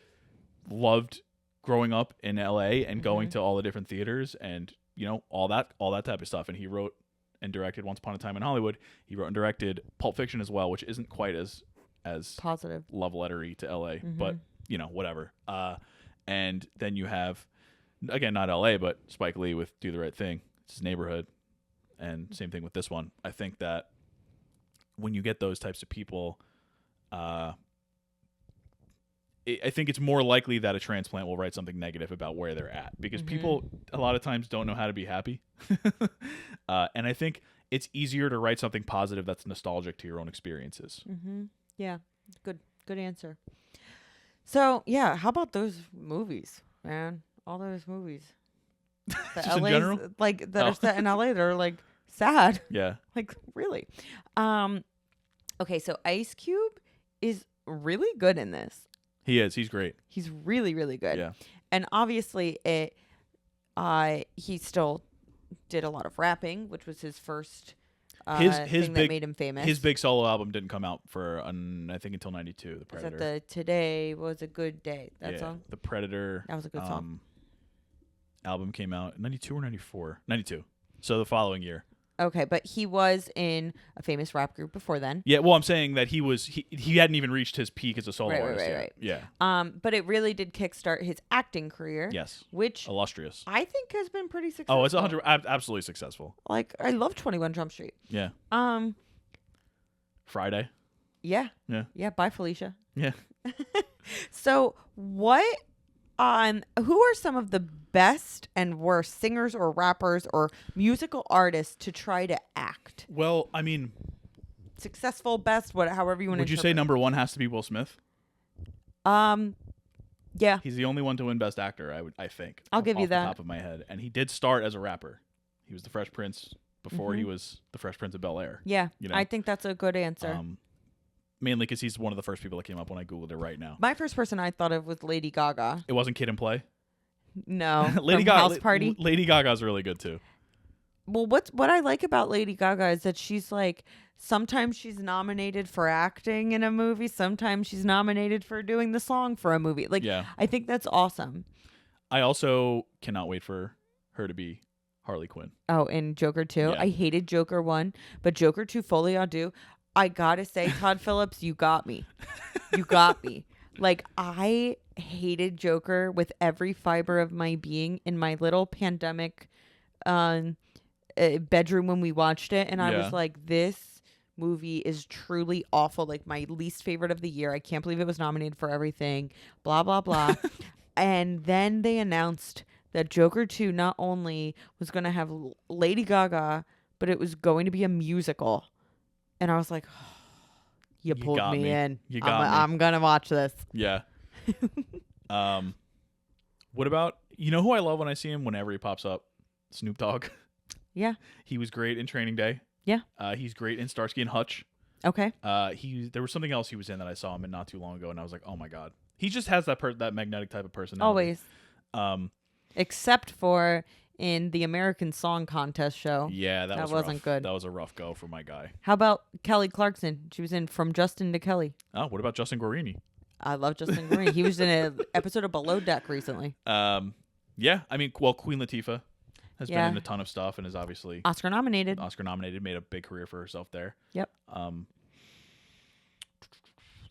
Speaker 2: loved growing up in LA and going to all the different theaters and all that type of stuff. And he wrote and directed Once Upon a Time in Hollywood. He wrote and directed Pulp Fiction as well, which isn't quite as as
Speaker 1: positive
Speaker 2: love lettery to LA, but you know, whatever. And then you have, again, not LA, but Spike Lee with Do the Right Thing. It's his Neighborhood, and same thing with this one. I think that when you get those types of people, I think it's more likely that a transplant will write something negative about where they're at, because people a lot of times don't know how to be happy. And I think it's easier to write something positive that's nostalgic to your own experiences.
Speaker 1: Yeah, good answer. So yeah, how about those movies, man? All those movies.
Speaker 2: Just in general?
Speaker 1: Like that are set in LA, they're like sad.
Speaker 2: Yeah.
Speaker 1: Like really. Okay, so Ice Cube is really good in this.
Speaker 2: He is. He's great.
Speaker 1: He's really, really good.
Speaker 2: Yeah.
Speaker 1: And obviously he still did a lot of rapping, which was his first
Speaker 2: his
Speaker 1: thing
Speaker 2: big,
Speaker 1: that made him famous.
Speaker 2: His big solo album didn't come out for I think until '92. The Predator.
Speaker 1: Is that the Today Was a Good Day? That song.
Speaker 2: The Predator.
Speaker 1: That was a good song.
Speaker 2: Album came out in '92 or '94. '92. So the following year.
Speaker 1: Okay, but he was in a famous rap group before then.
Speaker 2: Yeah, well, I'm saying that he hadn't even reached his peak as a solo artist yet.
Speaker 1: Right.
Speaker 2: Yeah.
Speaker 1: But it really did kickstart his acting career.
Speaker 2: Yes.
Speaker 1: Which
Speaker 2: illustrious.
Speaker 1: I think has been pretty successful.
Speaker 2: Oh, it's absolutely successful.
Speaker 1: Like I love 21 Jump Street.
Speaker 2: Yeah. Friday.
Speaker 1: Yeah.
Speaker 2: Yeah.
Speaker 1: Yeah. Bye, Felicia.
Speaker 2: Yeah.
Speaker 1: So what? Who are some of the best and worst singers or rappers or musical artists to try to act?
Speaker 2: Well, I mean,
Speaker 1: successful, best, however you want to.
Speaker 2: Would you say number one has to be Will Smith?
Speaker 1: Yeah.
Speaker 2: He's the only one to win Best Actor. I think.
Speaker 1: I'll give you that.
Speaker 2: Off the top of my head, and he did start as a rapper. He was the Fresh Prince before he was the Fresh Prince of Bel-Air.
Speaker 1: Yeah,
Speaker 2: you know?
Speaker 1: I think that's a good answer.
Speaker 2: Mainly because he's one of the first people that came up when I Googled it right now.
Speaker 1: My first person I thought of was Lady Gaga.
Speaker 2: It wasn't Kid and Play?
Speaker 1: No. Lady Gaga. House Party?
Speaker 2: Lady Gaga's really good too.
Speaker 1: Well, what I like about Lady Gaga is that she's like, sometimes she's nominated for acting in a movie. Sometimes she's nominated for doing the song for a movie. Like, yeah. I think that's awesome.
Speaker 2: I also cannot wait for her to be Harley Quinn.
Speaker 1: Oh, in Joker 2.
Speaker 2: Yeah.
Speaker 1: I hated Joker 1, but Joker 2 Folie à Deux. I gotta say, Todd Phillips, you got me. You got me. Like, I hated Joker with every fiber of my being in my little pandemic bedroom when we watched it. And I was like, this movie is truly awful. Like, my least favorite of the year. I can't believe it was nominated for everything. Blah, blah, blah. And then they announced that Joker 2 not only was going to have Lady Gaga, but it was going to be a musical. And I was like, oh, you pulled me in.
Speaker 2: You got me.
Speaker 1: I'm going to watch this.
Speaker 2: Yeah. What about, you know who I love when I see him whenever he pops up? Snoop Dogg.
Speaker 1: Yeah.
Speaker 2: He was great in Training Day.
Speaker 1: Yeah.
Speaker 2: He's great in Starsky and Hutch.
Speaker 1: Okay.
Speaker 2: There was something else he was in that I saw him in not too long ago, and I was like, oh my God. He just has that magnetic type of personality.
Speaker 1: Always. Except for in the American Song Contest show.
Speaker 2: Yeah, that
Speaker 1: wasn't
Speaker 2: rough.
Speaker 1: good.
Speaker 2: That was a rough go for my guy.
Speaker 1: How about Kelly Clarkson? She was in From Justin to Kelly.
Speaker 2: Oh, what about Justin Guarini?
Speaker 1: I love Justin Guarini. He was in an episode of Below Deck recently.
Speaker 2: Yeah, I mean, well, Queen Latifah has been in a ton of stuff and is obviously
Speaker 1: Oscar nominated,
Speaker 2: made a big career for herself there.
Speaker 1: Yep.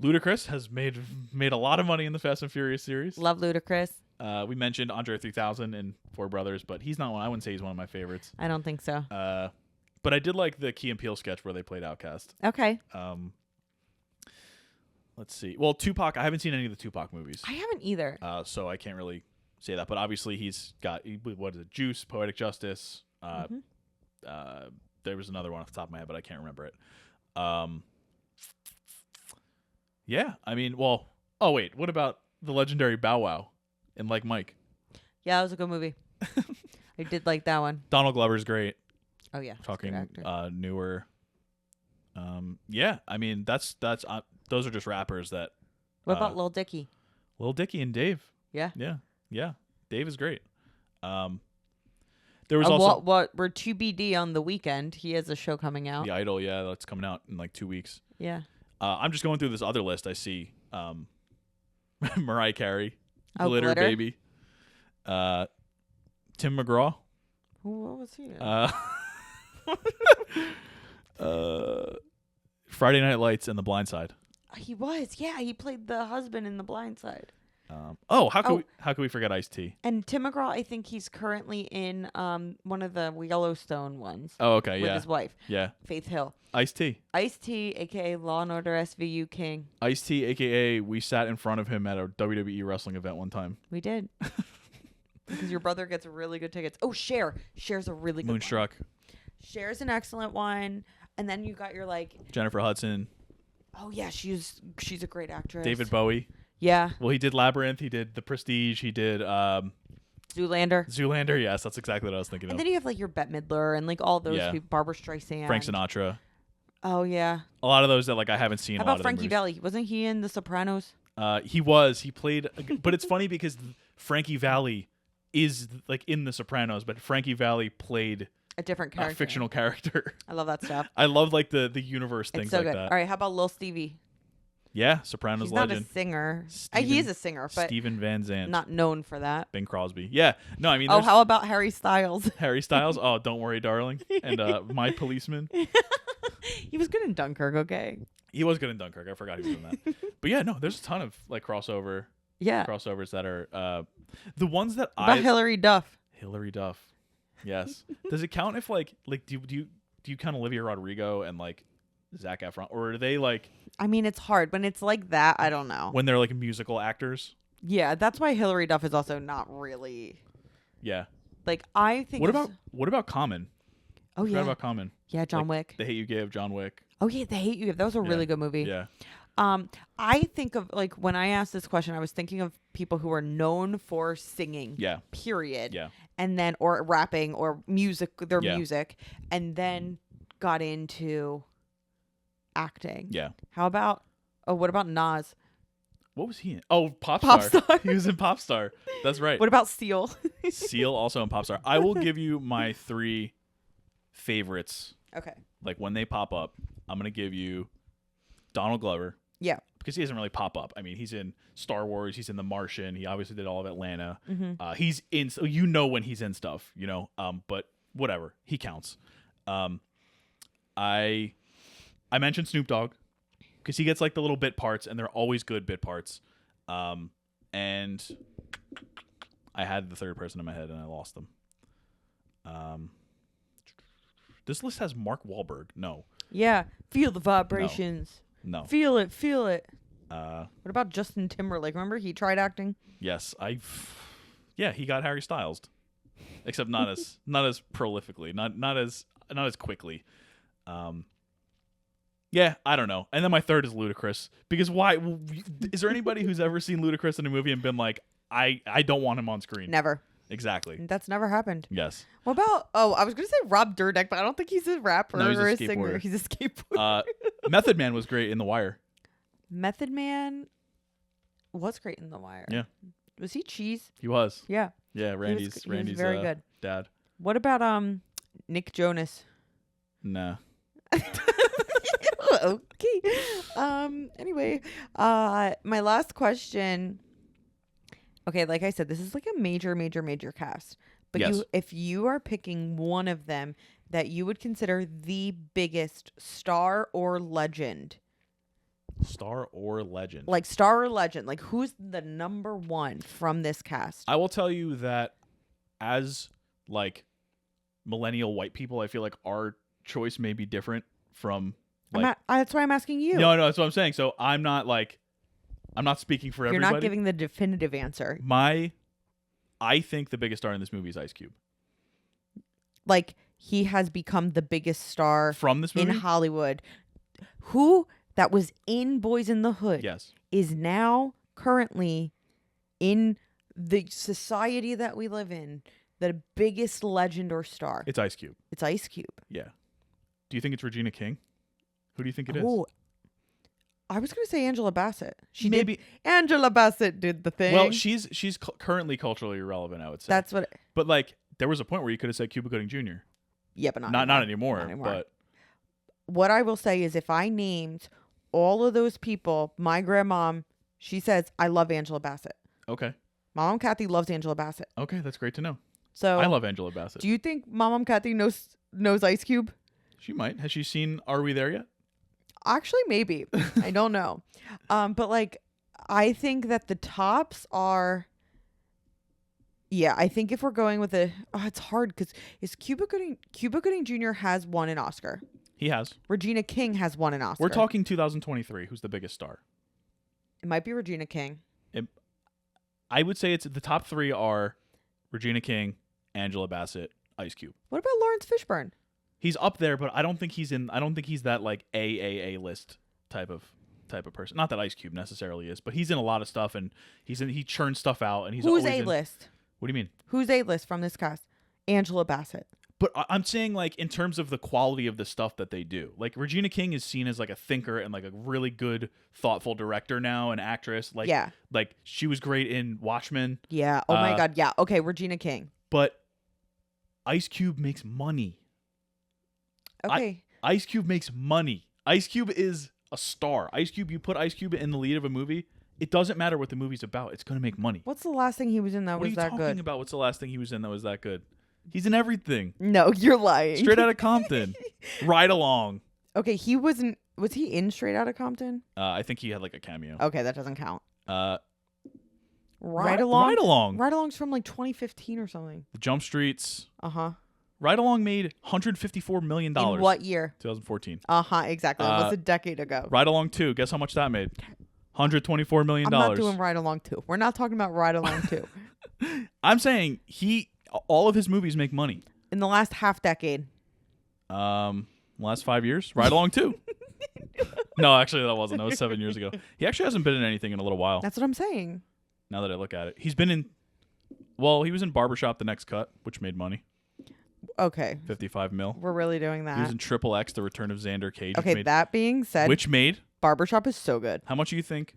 Speaker 2: Ludacris has made a lot of money in the Fast and Furious series.
Speaker 1: Love Ludacris.
Speaker 2: We mentioned Andre 3000 and Four Brothers, but he's not one. I wouldn't say he's one of my favorites.
Speaker 1: I don't think so.
Speaker 2: But I did like the Key and Peele sketch where they played Outkast.
Speaker 1: Okay.
Speaker 2: Let's see. Well, Tupac, I haven't seen any of the Tupac movies.
Speaker 1: I haven't either.
Speaker 2: So I can't really say that. But obviously he's got, what is it? Juice, Poetic Justice. There was another one off the top of my head, but I can't remember it. Yeah, I mean, well, oh wait, what about the legendary Bow Wow and Like Mike?
Speaker 1: Yeah, that was a good movie. I did like that one.
Speaker 2: Donald Glover's great.
Speaker 1: Oh yeah,
Speaker 2: talking newer. Yeah, I mean that's those are just rappers that.
Speaker 1: What about Lil Dicky?
Speaker 2: Lil Dicky and Dave.
Speaker 1: Yeah.
Speaker 2: Dave is great. There was also
Speaker 1: what we're TBD on the weekend. He has a show coming out.
Speaker 2: The Idol, yeah, that's coming out in like 2 weeks.
Speaker 1: Yeah.
Speaker 2: I'm just going through this other list. I see Mariah Carey,
Speaker 1: Glitter
Speaker 2: Baby, Tim McGraw.
Speaker 1: What was he?
Speaker 2: Friday Night Lights and The Blind Side.
Speaker 1: He was. Yeah, he played the husband in The Blind Side.
Speaker 2: How can we forget Ice-T?
Speaker 1: And Tim McGraw, I think he's currently in one of the Yellowstone ones.
Speaker 2: Oh, okay,
Speaker 1: with his wife.
Speaker 2: Yeah.
Speaker 1: Faith Hill.
Speaker 2: Ice-T.
Speaker 1: Ice-T, aka Law and Order SVU King.
Speaker 2: Ice-T, aka we sat in front of him at a WWE wrestling event one time.
Speaker 1: We did. Because your brother gets really good tickets. Oh, Cher. Cher's a really good
Speaker 2: Moonstruck.
Speaker 1: one. Cher's an excellent one. And then you got your
Speaker 2: Jennifer Hudson.
Speaker 1: Oh yeah, she's a great actress.
Speaker 2: David Bowie.
Speaker 1: Yeah.
Speaker 2: Well, he did Labyrinth. He did The Prestige. He did
Speaker 1: Zoolander.
Speaker 2: Zoolander. Yes, that's exactly what I was thinking of.
Speaker 1: And then you have your Bette Midler and all those people. Barbara Streisand.
Speaker 2: Frank Sinatra.
Speaker 1: Oh yeah.
Speaker 2: A lot of those that I haven't seen.
Speaker 1: How about Frankie Valli? Wasn't he in The Sopranos?
Speaker 2: He was. He played. But it's funny because Frankie Valli is in The Sopranos, but Frankie Valli played
Speaker 1: a different character,
Speaker 2: a fictional character.
Speaker 1: I love that stuff.
Speaker 2: I love the universe things
Speaker 1: it's so
Speaker 2: like
Speaker 1: good.
Speaker 2: that.
Speaker 1: All right, how about Lil Stevie?
Speaker 2: Yeah, Sopranos
Speaker 1: He's
Speaker 2: legend.
Speaker 1: Not a singer. He is a singer, but
Speaker 2: Steven Van Zandt,
Speaker 1: not known for that.
Speaker 2: Bing Crosby. Yeah, no, I mean.
Speaker 1: Oh, how about Harry Styles?
Speaker 2: Harry Styles. Oh, Don't Worry, Darling, and My Policeman.
Speaker 1: He was good in Dunkirk. Okay.
Speaker 2: He was good in Dunkirk. I forgot he was in that. But yeah, no, there's a ton of crossover.
Speaker 1: Yeah.
Speaker 2: Crossovers that are the ones that
Speaker 1: about Hillary Duff.
Speaker 2: Hillary Duff. Yes. Does it count if do you count Olivia Rodrigo and Zac Efron, or are they
Speaker 1: I mean, it's hard when it's like that. I don't know.
Speaker 2: When they're musical actors.
Speaker 1: Yeah, that's why Hillary Duff is also not really.
Speaker 2: Yeah.
Speaker 1: I think.
Speaker 2: What about Common?
Speaker 1: Oh yeah.
Speaker 2: What about Common?
Speaker 1: Yeah, John Wick.
Speaker 2: The Hate You Give, John Wick.
Speaker 1: Oh yeah, The Hate You Give. That was a really good movie.
Speaker 2: Yeah.
Speaker 1: I think of when I asked this question, I was thinking of people who are known for singing.
Speaker 2: Yeah.
Speaker 1: Period.
Speaker 2: Yeah.
Speaker 1: And then or rapping or music, music, and then got into acting.
Speaker 2: Yeah.
Speaker 1: How about what about Nas?
Speaker 2: What was he in? Oh, Popstar. He was in Popstar. That's right.
Speaker 1: What about Seal?
Speaker 2: Seal also in Popstar. I will give you my 3 favorites.
Speaker 1: Okay.
Speaker 2: When they pop up, I'm going to give you Donald Glover.
Speaker 1: Yeah.
Speaker 2: Because he doesn't really pop up. I mean, he's in Star Wars. He's in The Martian. He obviously did all of Atlanta.
Speaker 1: Mm-hmm.
Speaker 2: He's in, so when he's in stuff, but whatever. He counts. I mentioned Snoop Dogg because he gets the little bit parts, and they're always good bit parts. And I had the third person in my head, and I lost them. This list has Mark Wahlberg. No.
Speaker 1: Yeah. Feel the vibrations.
Speaker 2: No.
Speaker 1: Feel it. Feel it.
Speaker 2: What
Speaker 1: about Justin Timberlake? Remember he tried acting?
Speaker 2: Yes. Yeah, he got Harry Styles. Except not as prolifically, not as quickly. Yeah, I don't know. And then my third is Ludacris. Because why? Is there anybody who's ever seen Ludacris in a movie and been like, I don't want him on screen?
Speaker 1: Never.
Speaker 2: Exactly.
Speaker 1: That's never happened.
Speaker 2: Yes.
Speaker 1: What about, I was going to say Rob Dyrdek, but I don't think he's a rapper or a singer. He's a skateboarder.
Speaker 2: Method Man was great in The Wire.
Speaker 1: Method Man was great in The Wire.
Speaker 2: Yeah.
Speaker 1: Was he cheese?
Speaker 2: He was.
Speaker 1: Yeah.
Speaker 2: Yeah, Randy's
Speaker 1: very good.
Speaker 2: Dad.
Speaker 1: What about Nick Jonas?
Speaker 2: Nah.
Speaker 1: Okay. Anyway, my last question. Okay, like I said, this is a major cast. But
Speaker 2: yes.
Speaker 1: If you are picking one of them that you would consider the biggest star or legend.
Speaker 2: Star or legend.
Speaker 1: Star or legend. Who's the number one from this cast?
Speaker 2: I will tell you that as millennial white people, I feel like our choice may be different from
Speaker 1: that's why I'm asking you.
Speaker 2: No, that's what I'm saying. So I'm not speaking for everybody.
Speaker 1: You're not giving the definitive answer.
Speaker 2: I think the biggest star in this movie is Ice Cube.
Speaker 1: He has become the biggest star
Speaker 2: from this movie
Speaker 1: in Hollywood. Who that was in BOYZ N the Hood,
Speaker 2: yes,
Speaker 1: is now currently in the society that we live in the biggest legend or star.
Speaker 2: It's Ice Cube.
Speaker 1: It's Ice Cube.
Speaker 2: Yeah. Do you think it's Regina King? Who do you think it is?
Speaker 1: I was going to say Angela Bassett.
Speaker 2: Angela
Speaker 1: Bassett did the thing.
Speaker 2: Well, she's currently culturally irrelevant, I would say.
Speaker 1: That's what.
Speaker 2: But there was a point where you could have said Cuba Gooding Jr.
Speaker 1: Yeah, but
Speaker 2: not anymore. But
Speaker 1: what I will say is, if I named all of those people, my grandmom, she says I love Angela Bassett.
Speaker 2: Okay.
Speaker 1: Mom Kathy loves Angela Bassett.
Speaker 2: Okay, that's great to know.
Speaker 1: So
Speaker 2: I love Angela Bassett.
Speaker 1: Do you think Mom Kathy knows Ice Cube?
Speaker 2: She might. Has she seen Are We There Yet?
Speaker 1: Actually, maybe. I don't know. But like, I think that the tops are. Yeah, I think if we're going with it's hard because Cuba Gooding Jr. has won an Oscar.
Speaker 2: He has.
Speaker 1: Regina King has won an Oscar.
Speaker 2: We're talking 2023. Who's the biggest star?
Speaker 1: It might be Regina King.
Speaker 2: I would say it's the top three are Regina King, Angela Bassett, Ice Cube.
Speaker 1: What about Lawrence Fishburne?
Speaker 2: He's up there, but I don't think he's in. I don't think he's that like A list type of person. Not that Ice Cube necessarily is, but he's in a lot of stuff and he churns stuff out and he's
Speaker 1: Who's
Speaker 2: always
Speaker 1: A list?
Speaker 2: What do you mean?
Speaker 1: Who's A list from this cast? Angela Bassett.
Speaker 2: But I'm saying like in terms of the quality of the stuff that they do. Like Regina King is seen as like a thinker and like a really good, thoughtful director now, an actress. Like like she was great in Watchmen.
Speaker 1: Yeah. Oh my God. Yeah. Okay, Regina King.
Speaker 2: But Ice Cube makes money.
Speaker 1: Okay.
Speaker 2: Ice Cube makes money. Ice Cube is a star. Ice Cube, you put Ice Cube in the lead of a movie, it doesn't matter what the movie's about. It's going to make money.
Speaker 1: What's the last thing he was in that was that good? What are you
Speaker 2: talking about? What's the last thing he was in that was that good? He's in everything.
Speaker 1: No, you're lying.
Speaker 2: Straight Outta Compton. Ride Along.
Speaker 1: Okay, he wasn't. Was he in Straight Outta Compton?
Speaker 2: I think he had like a cameo.
Speaker 1: Okay, that doesn't count.
Speaker 2: Ride Along.
Speaker 1: Ride Along. Ride Along's from like 2015 or something.
Speaker 2: The Jump Streets.
Speaker 1: Ride
Speaker 2: Along made $154 million.
Speaker 1: In what year?
Speaker 2: 2014.
Speaker 1: Exactly. That was a decade ago.
Speaker 2: Ride Along 2. Guess how much that made? $124 million.
Speaker 1: I'm not doing Ride Along 2. We're not talking about Ride Along 2.
Speaker 2: I'm saying all of his movies make money.
Speaker 1: In the last half decade.
Speaker 2: Last 5 years. Ride Along 2. No, actually that wasn't. That was 7 years ago. He actually hasn't been in anything in a little while.
Speaker 1: That's what I'm saying.
Speaker 2: Now that I look at it. He's been in, well, he was in Barbershop The Next Cut, which made money.
Speaker 1: Okay.
Speaker 2: 55 mil.
Speaker 1: We're really doing that.
Speaker 2: He was in Triple X, The Return of Xander Cage.
Speaker 1: Okay, that being said.
Speaker 2: Which made?
Speaker 1: Barbershop is so good.
Speaker 2: How much do you think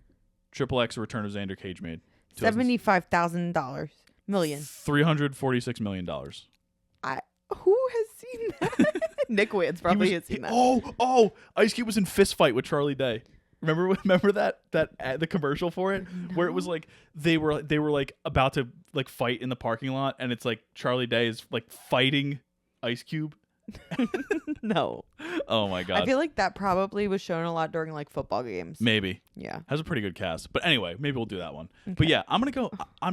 Speaker 2: Triple X, The Return of Xander Cage made?
Speaker 1: $75,000 million.
Speaker 2: $346 million.
Speaker 1: Who has seen that? Nick Wayans probably has seen that.
Speaker 2: Oh! Ice Cube was in Fist Fight with Charlie Day. Remember that the commercial for it where it was like they were like about to like fight in the parking lot and it's like Charlie Day is like fighting Ice Cube.
Speaker 1: No.
Speaker 2: Oh my God.
Speaker 1: I feel like that probably was shown a lot during like football games.
Speaker 2: Maybe.
Speaker 1: Yeah.
Speaker 2: Has a pretty good cast. But anyway, maybe we'll do that one. Okay. But yeah, I'm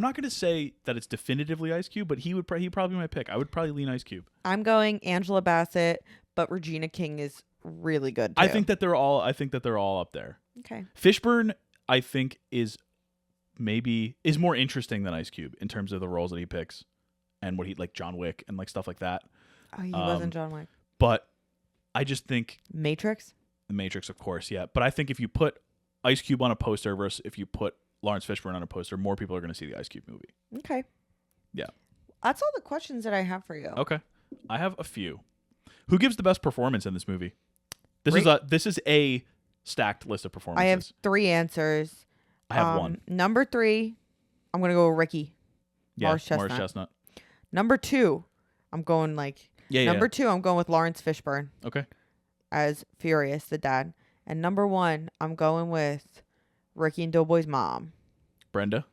Speaker 2: not gonna say that it's definitively Ice Cube, but he probably be my pick. I would probably lean Ice Cube.
Speaker 1: I'm going Angela Bassett, but Regina King is really good too.
Speaker 2: I think that they're all up there.
Speaker 1: Okay.
Speaker 2: Fishburne, I think, is more interesting than Ice Cube in terms of the roles that he picks and what he like John Wick and like stuff like that.
Speaker 1: Oh, he wasn't John Wick.
Speaker 2: But I just think
Speaker 1: Matrix?
Speaker 2: The Matrix, of course, yeah. But I think if you put Ice Cube on a poster versus if you put Lawrence Fishburne on a poster, more people are going to see the Ice Cube movie.
Speaker 1: Okay.
Speaker 2: Yeah.
Speaker 1: That's all the questions that I have for you.
Speaker 2: Okay. I have a few. Who gives the best performance in this movie? This is a stacked list of performances.
Speaker 1: I have 3 answers.
Speaker 2: I have 1.
Speaker 1: Number 3, I'm going to go with Ricky.
Speaker 2: Yeah, Morris
Speaker 1: Chestnut.
Speaker 2: Chestnut.
Speaker 1: Number 2, I'm going Number 2, I'm going with Lawrence Fishburne.
Speaker 2: Okay.
Speaker 1: As Furious, the dad. And number 1, I'm going with Ricky and Doughboy's mom.
Speaker 2: Brenda.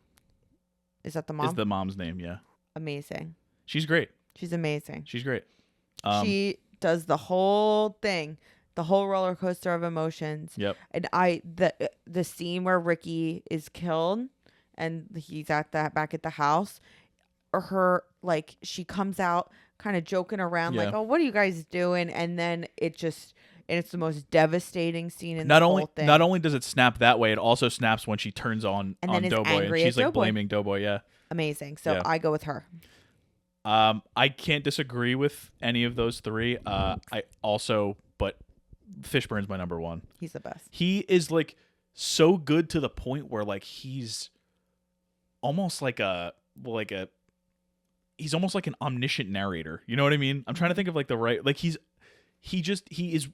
Speaker 1: Is that the mom?
Speaker 2: Is the mom's name, yeah.
Speaker 1: Amazing.
Speaker 2: She's great.
Speaker 1: She's amazing.
Speaker 2: She's great.
Speaker 1: She does the whole thing, the whole roller coaster of emotions.
Speaker 2: Yep.
Speaker 1: And the scene where Ricky is killed and he's back at the house, or her, like, she comes out kind of joking around, like, oh, what are you guys doing? And then it's the most devastating scene in the whole thing.
Speaker 2: Not only does it snap that way, it also snaps when she turns on Doughboy and she's like blaming Doughboy. Yeah.
Speaker 1: Amazing. So I go with her.
Speaker 2: I can't disagree with any of those 3. But Fishburne's my number 1.
Speaker 1: He's the best.
Speaker 2: He is like so good to the point where like he's almost like he's almost like an omniscient narrator. You know what I mean? I'm trying to think of like the right, like he is,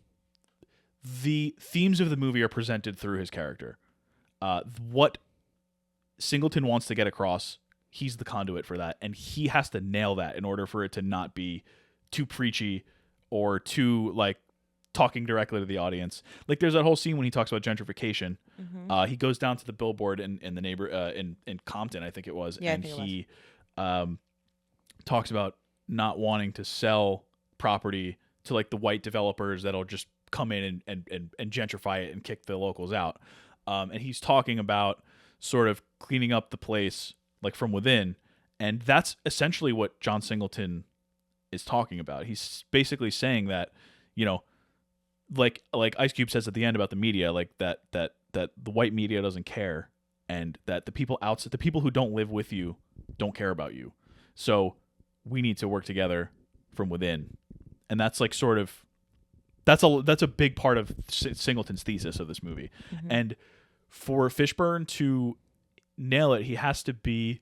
Speaker 2: the themes of the movie are presented through his character. What Singleton wants to get across, he's the conduit for that. And he has to nail that in order for it to not be too preachy or too like talking directly to the audience. Like there's that whole scene when he talks about gentrification. Mm-hmm. He goes down to the billboard in the neighbor, in Compton, I think it was.
Speaker 1: Yeah,
Speaker 2: and he talks about not wanting to sell property to like the white developers that'll just come in and gentrify it and kick the locals out. And he's talking about sort of cleaning up the place like from within. And that's essentially what John Singleton is talking about. He's basically saying that, you know, like Ice Cube says at the end about the media, like that the white media doesn't care, and that the people outside, the people who don't live with you, don't care about you. So we need to work together from within. And that's like sort of that's a big part of Singleton's thesis of this movie. Mm-hmm. And for Fishburne to nail it, he has to be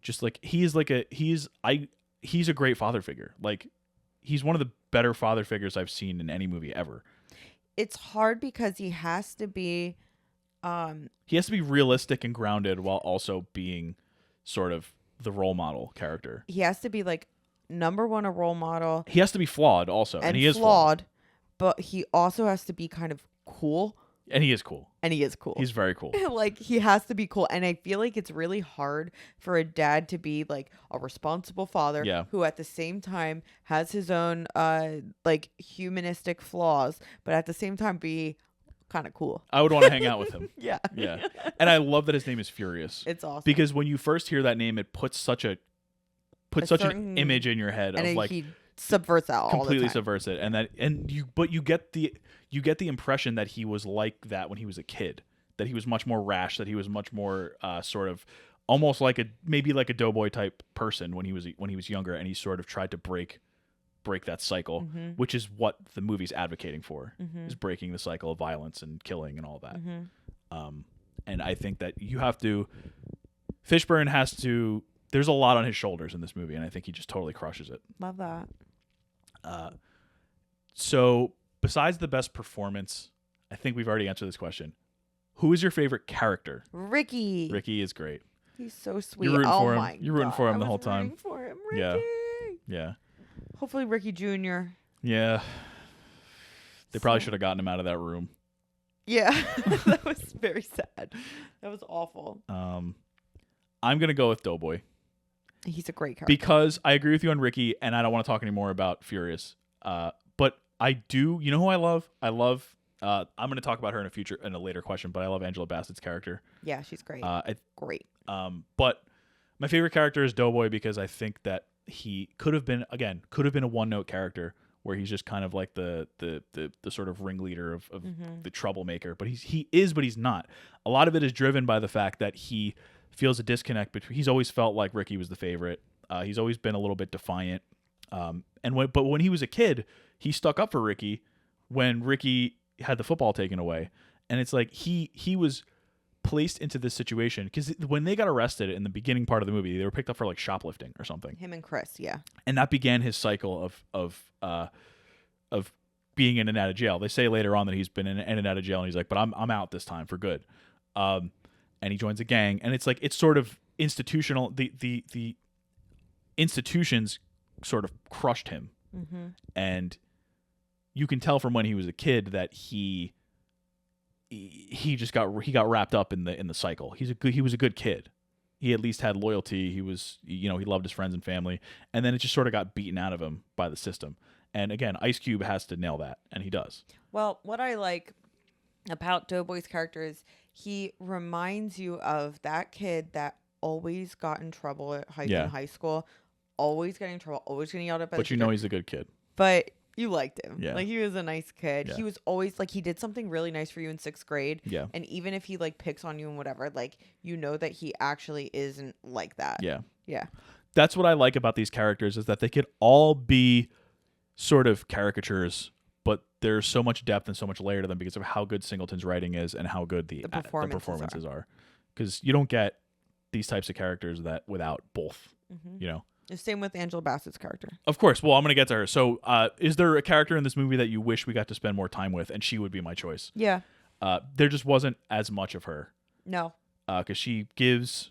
Speaker 2: just like he's a great father figure. Like he's one of the better father figures I've seen in any movie ever.
Speaker 1: It's hard because he has to be
Speaker 2: realistic and grounded while also being sort of the role model character.
Speaker 1: He has to be like number one, a role model.
Speaker 2: He has to be flawed also, and he is flawed,
Speaker 1: but he also has to be kind of cool.
Speaker 2: And he is cool.
Speaker 1: He's
Speaker 2: very cool.
Speaker 1: Like, he has to be cool. And I feel like it's really hard for a dad to be, like, a responsible father who at the same time has his own, like, humanistic flaws, but at the same time be kind of cool.
Speaker 2: I would want to hang out with him.
Speaker 1: Yeah.
Speaker 2: And I love that his name is Furious.
Speaker 1: It's awesome.
Speaker 2: Because when you first hear that name, it puts such an image in your head of, like...
Speaker 1: he subverts that all the time.
Speaker 2: Completely subverts it. But you get the impression that he was like that when he was a kid, that he was much more rash, that he was much more sort of almost like maybe like a doughboy type person when he was younger, and he sort of tried to break that cycle, mm-hmm. which is what the movie's advocating for, mm-hmm. is breaking the cycle of violence and killing and all that. Mm-hmm. And I think that Fishburne has to, there's a lot on his shoulders in this movie, and I think he just totally crushes it.
Speaker 1: Love that.
Speaker 2: So besides the best performance, I think we've already answered this question. Who is your favorite character?
Speaker 1: Ricky.
Speaker 2: Ricky is great.
Speaker 1: He's so sweet.
Speaker 2: You're rooting for him.
Speaker 1: My
Speaker 2: You're rooting
Speaker 1: God.
Speaker 2: for him the whole time.
Speaker 1: Rooting for him. Ricky.
Speaker 2: Yeah.
Speaker 1: Hopefully Ricky Jr.
Speaker 2: Yeah. They probably should have gotten him out of that room.
Speaker 1: Yeah. That was very sad. That was awful.
Speaker 2: I'm going to go with Doughboy.
Speaker 1: He's a great character.
Speaker 2: Because I agree with you on Ricky, and I don't want to talk anymore about Furious. But I do. You know who I love? I'm going to talk about her in a later question, but I love Angela Bassett's character.
Speaker 1: Yeah, she's great. Great.
Speaker 2: But my favorite character is Doughboy because I think that he could have been a one-note character where he's just kind of like the sort of ringleader of mm-hmm. the troublemaker. But but he's not. A lot of it is driven by the fact that he feels a disconnect between. He's always felt like Ricky was the favorite. He's always been a little bit defiant. But when he was a kid, he stuck up for Ricky when Ricky had the football taken away. And it's like he was placed into this situation because when they got arrested in the beginning part of the movie, they were picked up for like shoplifting or something.
Speaker 1: Him and Chris, yeah.
Speaker 2: And that began his cycle of being in and out of jail. They say later on that he's been in and out of jail, and he's like, but I'm out this time for good. And he joins a gang, and it's like it's sort of institutional. The institutions sort of crushed him, mm-hmm. and you can tell from when he was a kid that he got wrapped up in the cycle. He was a good kid. He at least had loyalty. He was, he loved his friends and family, and then it just sort of got beaten out of him by the system. And again, Ice Cube has to nail that, and he does.
Speaker 1: Well, what I like about Doughboy's character is he reminds you of that kid that always got in trouble in high school, always getting in trouble, always getting yelled at by the teacher.
Speaker 2: He's a good kid.
Speaker 1: But you liked him.
Speaker 2: Yeah.
Speaker 1: Like, he was a nice kid.
Speaker 2: Yeah.
Speaker 1: He was always, like, he did something really nice for you in 6th grade.
Speaker 2: Yeah.
Speaker 1: And even if he, like, picks on you and whatever, like, you know that he actually isn't like that.
Speaker 2: Yeah.
Speaker 1: Yeah.
Speaker 2: That's what I like about these characters, is that they could all be sort of caricatures, but there's so much depth and so much layer to them because of how good Singleton's writing is and how good the performances are. Because you don't get these types of characters without both, mm-hmm.
Speaker 1: The same with Angela Bassett's character.
Speaker 2: Of course. Well, I'm going to get to her. So is there a character in this movie that you wish we got to spend more time with? And she would be my choice.
Speaker 1: Yeah.
Speaker 2: There just wasn't as much of her.
Speaker 1: No.
Speaker 2: Because she gives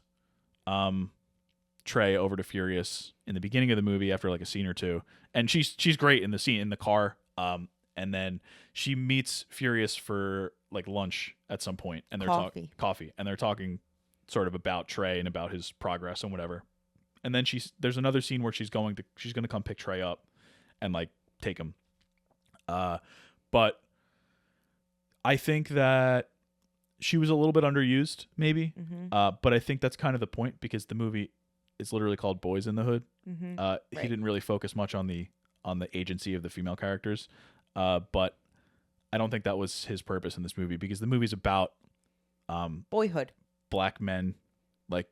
Speaker 2: Trey over to Furious in the beginning of the movie after like a scene or two. And she's great in the scene in the car. And then she meets Furious for like lunch at some point. And they're talking coffee. And they're talking sort of about Trey and about his progress and whatever. And then there's another scene where she's going to come pick Trey up and like take him. But I think that she was a little bit underused, maybe. But I think that's kind of the point, because the movie is literally called BOYZ N the Hood. He didn't really focus much on the agency of the female characters. But I don't think that was his purpose in this movie, because the movie's about
Speaker 1: boyhood,
Speaker 2: black men, like,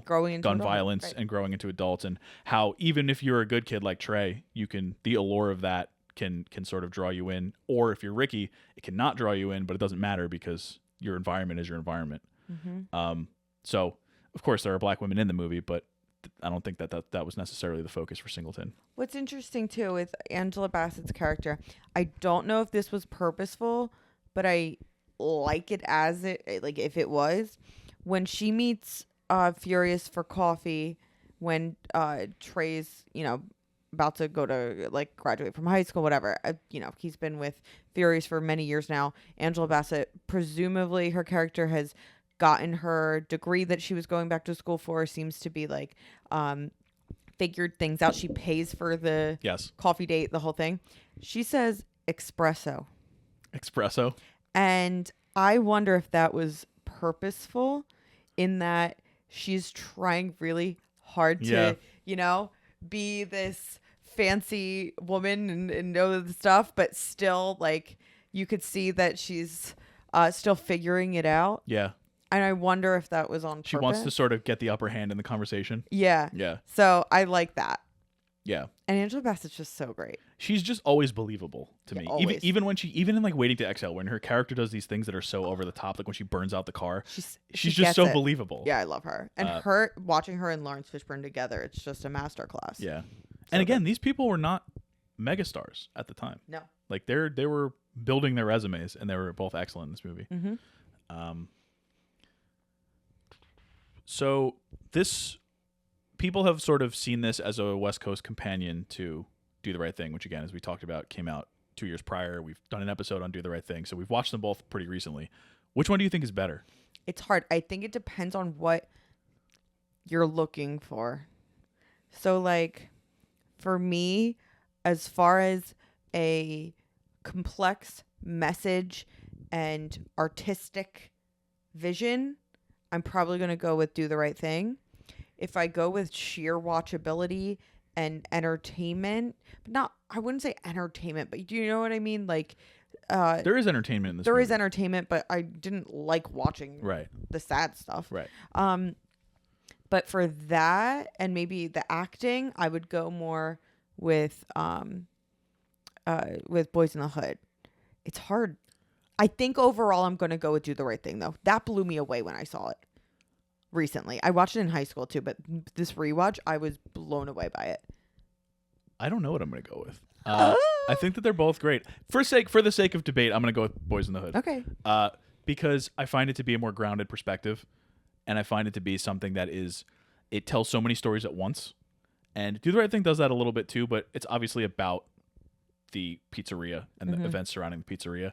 Speaker 1: growing into
Speaker 2: gun violence and growing into adults, and how even if you're a good kid like Trey, the allure of that can sort of draw you in, or if you're Ricky, it cannot draw you in, but it doesn't matter because your environment is your environment. So of course there are black women in the movie, but I don't think that was necessarily the focus for Singleton.
Speaker 1: What's interesting too with Angela Bassett's character, I don't know if this was purposeful, but I like it as if it was, when she meets Furious for coffee, when Trey's about to go to graduate from high school, whatever. He's been with Furious for many years now. Angela Bassett, presumably her character has gotten her degree that she was going back to school for, seems to be figured things out. She pays for the coffee date, the whole thing. She says espresso. And I wonder if that was purposeful, in that she's trying really hard to, be this fancy woman and know the stuff, but still you could see that she's still figuring it out.
Speaker 2: Yeah.
Speaker 1: And I wonder if that was on purpose.
Speaker 2: She wants to sort of get the upper hand in the conversation.
Speaker 1: Yeah.
Speaker 2: Yeah.
Speaker 1: So I like that.
Speaker 2: Yeah.
Speaker 1: And Angela Bassett's just so great.
Speaker 2: She's just always believable to me.
Speaker 1: Always.
Speaker 2: Even in Waiting to Exhale, when her character does these things that are so over the top, like when she burns out the car, she's just so believable.
Speaker 1: Yeah, I love her. And watching her and Lawrence Fishburne together, it's just a masterclass.
Speaker 2: Yeah. And again, these people were not megastars at the time.
Speaker 1: No.
Speaker 2: They were building their resumes, and they were both excellent in this movie. So people have sort of seen this as a West Coast companion to Do the Right Thing, which again, as we talked about, came out 2 years prior. We've done an episode on Do the Right Thing, so we've watched them both pretty recently. Which one do you think is better?
Speaker 1: It's hard. I think it depends on what you're looking for. So for me, as far as a complex message and artistic vision, I'm probably going to go with Do the Right Thing. If I go with sheer watchability and entertainment, I wouldn't say entertainment, but do you know what I mean?
Speaker 2: There is entertainment in this movie.
Speaker 1: There is entertainment, but I didn't like watching the sad stuff.
Speaker 2: Right.
Speaker 1: But for that and maybe the acting, I would go more with BOYZ N the Hood. It's hard. I think overall I'm going to go with Do the Right Thing, though. That blew me away when I saw it recently. I watched it in high school, too, but this rewatch, I was blown away by it.
Speaker 2: I don't know what I'm going to go with. I think that they're both great. For the sake of debate, I'm going to go with BOYZ N the Hood.
Speaker 1: Okay.
Speaker 2: Because I find it to be a more grounded perspective, and I find it to be something that it tells so many stories at once. And Do the Right Thing does that a little bit too, but it's obviously about the pizzeria and the events surrounding the pizzeria.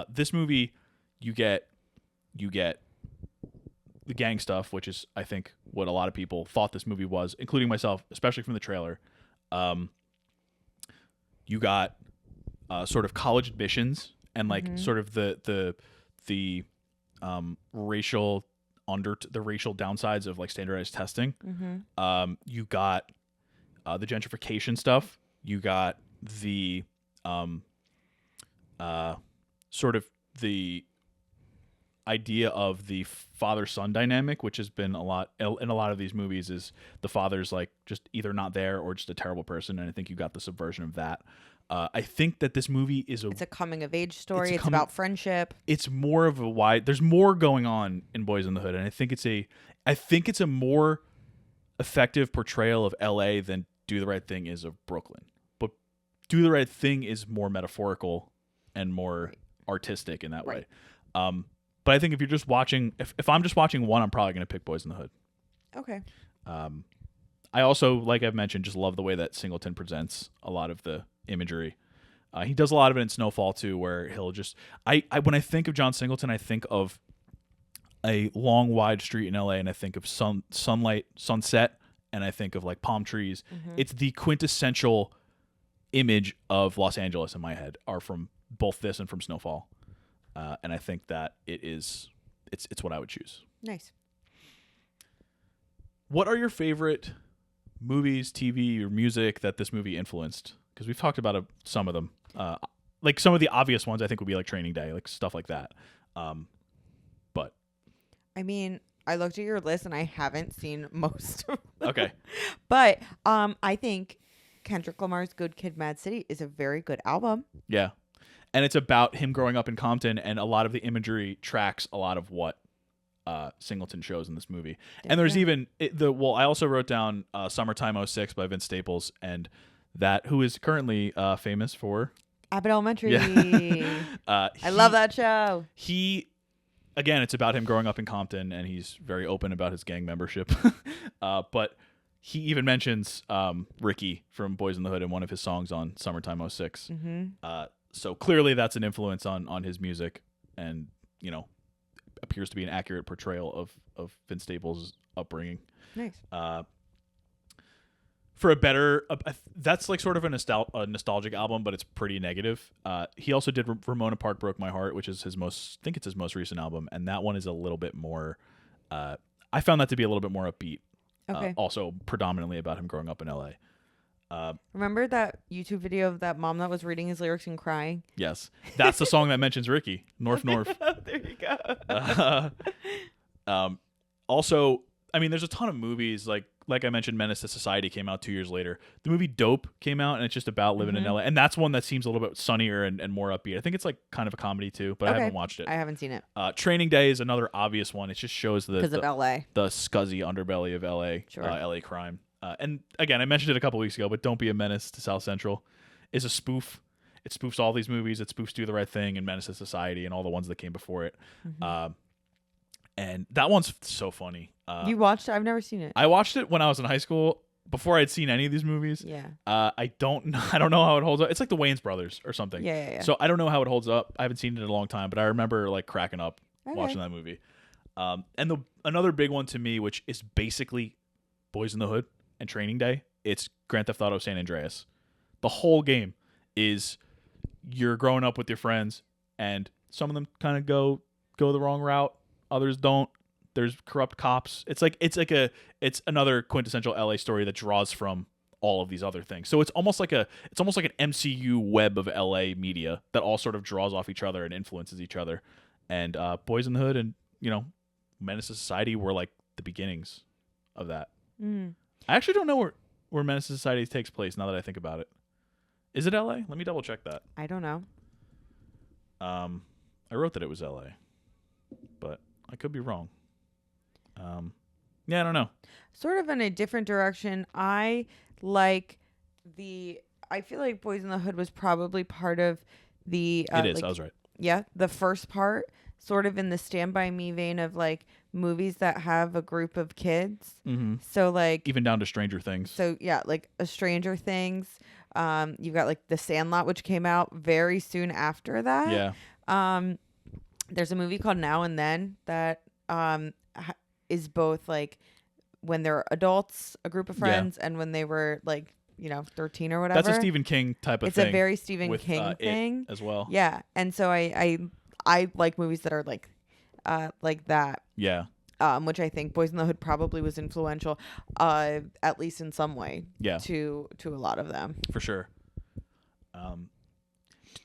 Speaker 2: This movie, you get the gang stuff, which is, I think, what a lot of people thought this movie was, including myself, especially from the trailer. You got sort of college admissions and sort of the racial the racial downsides of standardized testing. You got the gentrification stuff. You got the sort of the idea of the father-son dynamic, which has been in a lot of these movies, is the father's just either not there or just a terrible person, and I think you got the subversion of that. I think that this movie is it's
Speaker 1: a coming of age story. It's about friendship. It's
Speaker 2: more of there's more going on in BOYZ N the Hood, and I think it's a more effective portrayal of LA than Do the Right Thing is of Brooklyn. But Do the Right Thing is more metaphorical and more artistic in that way. But I think if you're just watching, if I'm just watching one, I'm probably going to pick BOYZ N the Hood.
Speaker 1: Okay.
Speaker 2: I also, like I've mentioned, just love the way that Singleton presents a lot of the imagery. He does a lot of it in Snowfall too, where he'll just, when I think of John Singleton, I think of a long, wide street in LA, and I think of sunlight, sunset, and I think of palm trees. It's the quintessential image of Los Angeles in my head are from both this and from Snowfall. And I think that it's what I would choose.
Speaker 1: Nice.
Speaker 2: What are your favorite movies, TV, or music that this movie influenced? Because we've talked about some of them. Like some of the obvious ones I think would be like Training Day, like stuff like that. But
Speaker 1: I mean, I looked at your list and I haven't seen most of them.
Speaker 2: okay.
Speaker 1: But I think Kendrick Lamar's Good Kid, Mad City is a very good album.
Speaker 2: Yeah. And it's about him growing up in Compton, and a lot of the imagery tracks a lot of what Singleton shows in this movie. And there's even I also wrote down Summertime '06 by Vince Staples, and that who is currently famous for
Speaker 1: Abbott Elementary.
Speaker 2: Yeah.
Speaker 1: I love that show.
Speaker 2: Again, it's about him growing up in Compton, and he's very open about his gang membership. But he even mentions Ricky from BOYZ N the Hood in one of his songs on Summertime '06. Mm-hmm. So clearly that's an influence on his music, and, you know, appears to be an accurate portrayal of Vince Staples' upbringing.
Speaker 1: Nice.
Speaker 2: For a better, that's like sort of a nostalgic album, but it's pretty negative. He also did Ramona Park Broke My Heart, which is his most recent album, and that one is a little bit more. I found that to be a little bit more upbeat.
Speaker 1: Okay.
Speaker 2: Also, predominantly about him growing up in LA.
Speaker 1: Remember that YouTube video of that mom that was reading his lyrics and crying?
Speaker 2: Yes, that's the song that mentions Ricky. North.
Speaker 1: There you go.
Speaker 2: Also, I mean, there's a ton of movies like I mentioned. Menace to Society came out 2 years later. The movie Dope came out, and it's just about living in LA, and that's one that seems a little bit sunnier and more upbeat. I think it's like kind of a comedy too, but I haven't watched it.
Speaker 1: I haven't seen it.
Speaker 2: Training Day is another obvious one. It just shows
Speaker 1: because of LA,
Speaker 2: the scuzzy underbelly of LA, LA crime. And again, I mentioned it a couple weeks ago, but Don't Be a Menace to South Central is a spoof. It spoofs all these movies. It spoofs Do the Right Thing and Menace to Society and all the ones that came before it. Mm-hmm. And that one's so funny.
Speaker 1: You watched it? I've never seen it.
Speaker 2: I watched it when I was in high school, before I'd seen any of these movies.
Speaker 1: Yeah.
Speaker 2: I don't know how it holds up. It's like the Wayans Brothers or something.
Speaker 1: Yeah.
Speaker 2: So I don't know how it holds up. I haven't seen it in a long time, but I remember like cracking up watching that movie. And another big one to me, which is basically BOYZ N the Hood and Training Day, it's Grand Theft Auto San Andreas. The whole game is you're growing up with your friends, and some of them kind of go the wrong route, others don't. There's corrupt cops. It's another quintessential LA story that draws from all of these other things. So it's almost like an MCU web of LA media that all sort of draws off each other and influences each other. And BOYZ N the Hood and, you know, Menace to Society were like the beginnings of that. Mm. I actually don't know where Menace to Society takes place now that I think about it. Is it LA? Let me double check that.
Speaker 1: I don't know.
Speaker 2: I wrote that it was LA, but I could be wrong. Yeah, I don't know. Sort
Speaker 1: of in a different direction. I feel like BOYZ N the Hood was probably part of the.
Speaker 2: It is. I was right.
Speaker 1: Yeah, the first part, sort of in the Stand By Me vein of like movies that have a group of kids. Mm-hmm. So like
Speaker 2: even down to Stranger Things.
Speaker 1: So yeah, like a Stranger Things. You've got like The Sandlot, which came out very soon after that.
Speaker 2: Yeah.
Speaker 1: There's a movie called Now and Then that is both like when they're adults, a group of friends, and when they were like, you know, 13 or whatever.
Speaker 2: That's a Stephen King type of
Speaker 1: thing. It's
Speaker 2: a
Speaker 1: very Stephen King thing
Speaker 2: as well.
Speaker 1: Yeah, and so I like movies that are like that.
Speaker 2: Yeah.
Speaker 1: Which I think BOYZ N the Hood probably was influential, at least in some way.
Speaker 2: Yeah.
Speaker 1: To a lot of them.
Speaker 2: For sure.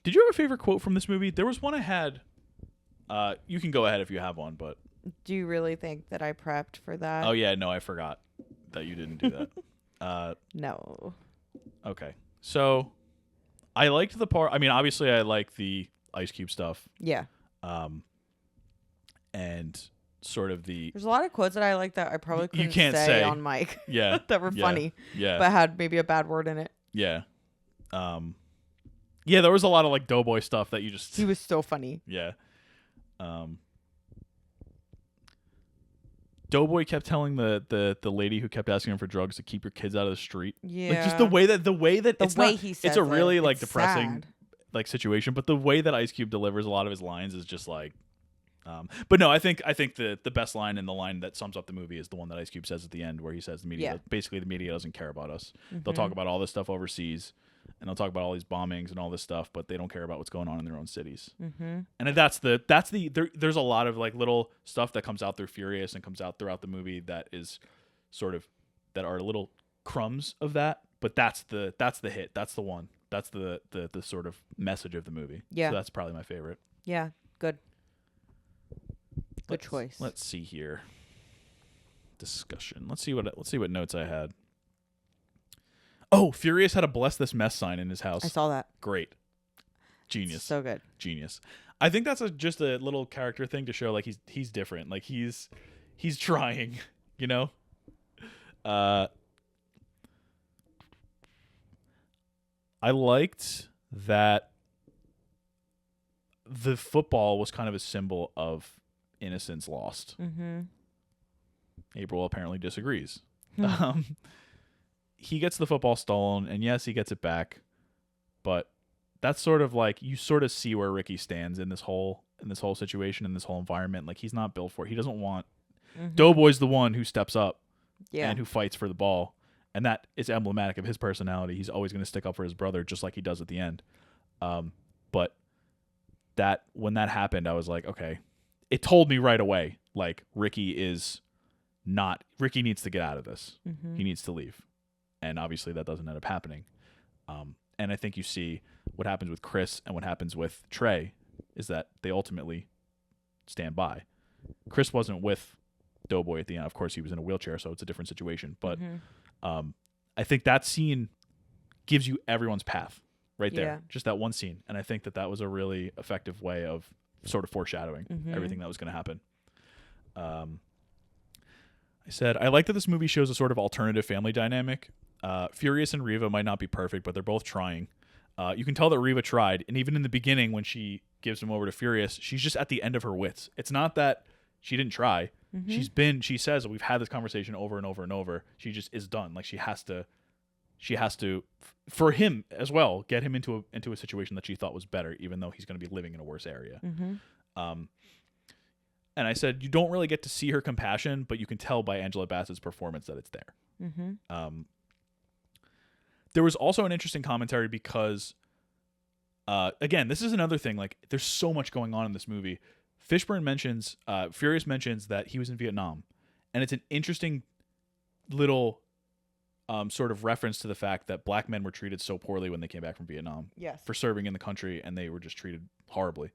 Speaker 2: Did you have a favorite quote from this movie? There was one I had. You can go ahead if you have one, but.
Speaker 1: Do you really think that I prepped for that?
Speaker 2: Oh yeah, no, I forgot that you didn't do that.
Speaker 1: No.
Speaker 2: Okay, so I liked the part. I mean, obviously, I like the Ice Cube stuff.
Speaker 1: Yeah.
Speaker 2: And sort of
Speaker 1: there's a lot of quotes that I like that I probably couldn't
Speaker 2: you can't say
Speaker 1: on mic.
Speaker 2: Yeah.
Speaker 1: that were funny.
Speaker 2: Yeah.
Speaker 1: But had maybe a bad word in it.
Speaker 2: Yeah. Yeah, there was a lot of like Doughboy stuff that you just.
Speaker 1: He was so funny.
Speaker 2: Yeah. Doughboy kept telling the lady who kept asking him for drugs to keep your kids out of the street.
Speaker 1: Yeah.
Speaker 2: Like just the way
Speaker 1: he says
Speaker 2: it's a really like
Speaker 1: it's
Speaker 2: depressing
Speaker 1: sad.
Speaker 2: Like situation, but the way that Ice Cube delivers a lot of his lines is just like but no, I think the best line and the line that sums up the movie is the one that Ice Cube says at the end where he says the media basically the media doesn't care about us. Mm-hmm. They'll talk about all this stuff overseas and they'll talk about all these bombings and all this stuff, but they don't care about what's going on in their own cities.
Speaker 1: Mm-hmm.
Speaker 2: And there's a lot of like little stuff that comes out through Furious and comes out throughout the movie that is sort of that are little crumbs of that, but that's the hit. That's the one. That's the sort of message of the movie.
Speaker 1: Yeah.
Speaker 2: So that's probably my favorite.
Speaker 1: Yeah. Good choice.
Speaker 2: Let's see here. Discussion. Let's see what notes I had. Oh, Furious had a "Bless This Mess" sign in his house.
Speaker 1: I saw that.
Speaker 2: Great. Genius.
Speaker 1: So good.
Speaker 2: Genius. I think that's just a little character thing to show like he's different. Like he's trying, you know? I liked that the football was kind of a symbol of innocence lost.
Speaker 1: Mm-hmm.
Speaker 2: April apparently disagrees. He gets the football stolen, and yes, he gets it back, but that's sort of like you sort of see where Ricky stands in this whole situation, in this whole environment. Like he's not built for it. He doesn't want Doughboy's the one who steps up and who fights for the ball, and that is emblematic of his personality. He's always going to stick up for his brother, just like he does at the end. But that when that happened, I was like, okay, it told me right away, like Ricky needs to get out of this.
Speaker 1: Mm-hmm.
Speaker 2: He needs to leave. And obviously that doesn't end up happening. And I think you see what happens with Chris and what happens with Trey is that they ultimately stand by. Chris wasn't with Doughboy at the end. Of course, he was in a wheelchair, so it's a different situation. But I think that scene gives you everyone's path right there.
Speaker 1: Yeah.
Speaker 2: Just that one scene. And I think that was a really effective way of sort of foreshadowing everything that was going to happen. I said, I like that this movie shows a sort of alternative family dynamic. Furious and Reva might not be perfect, but they're both trying. You can tell that Reva tried, and even in the beginning when she gives him over to Furious, she's just at the end of her wits. It's not that she didn't try. She says, we've had this conversation over and over and over. She just is done. Like she has to, for him as well, get him into a situation that she thought was better, even though he's going to be living in a worse area. And I said, you don't really get to see her compassion, but you can tell by Angela Bassett's performance that it's there. There was also an interesting commentary because, again, this is another thing. Like, there's so much going on in this movie. Furious mentions that he was in Vietnam, and it's an interesting little sort of reference to the fact that black men were treated so poorly when they came back from Vietnam for serving in the country, and they were just treated horribly.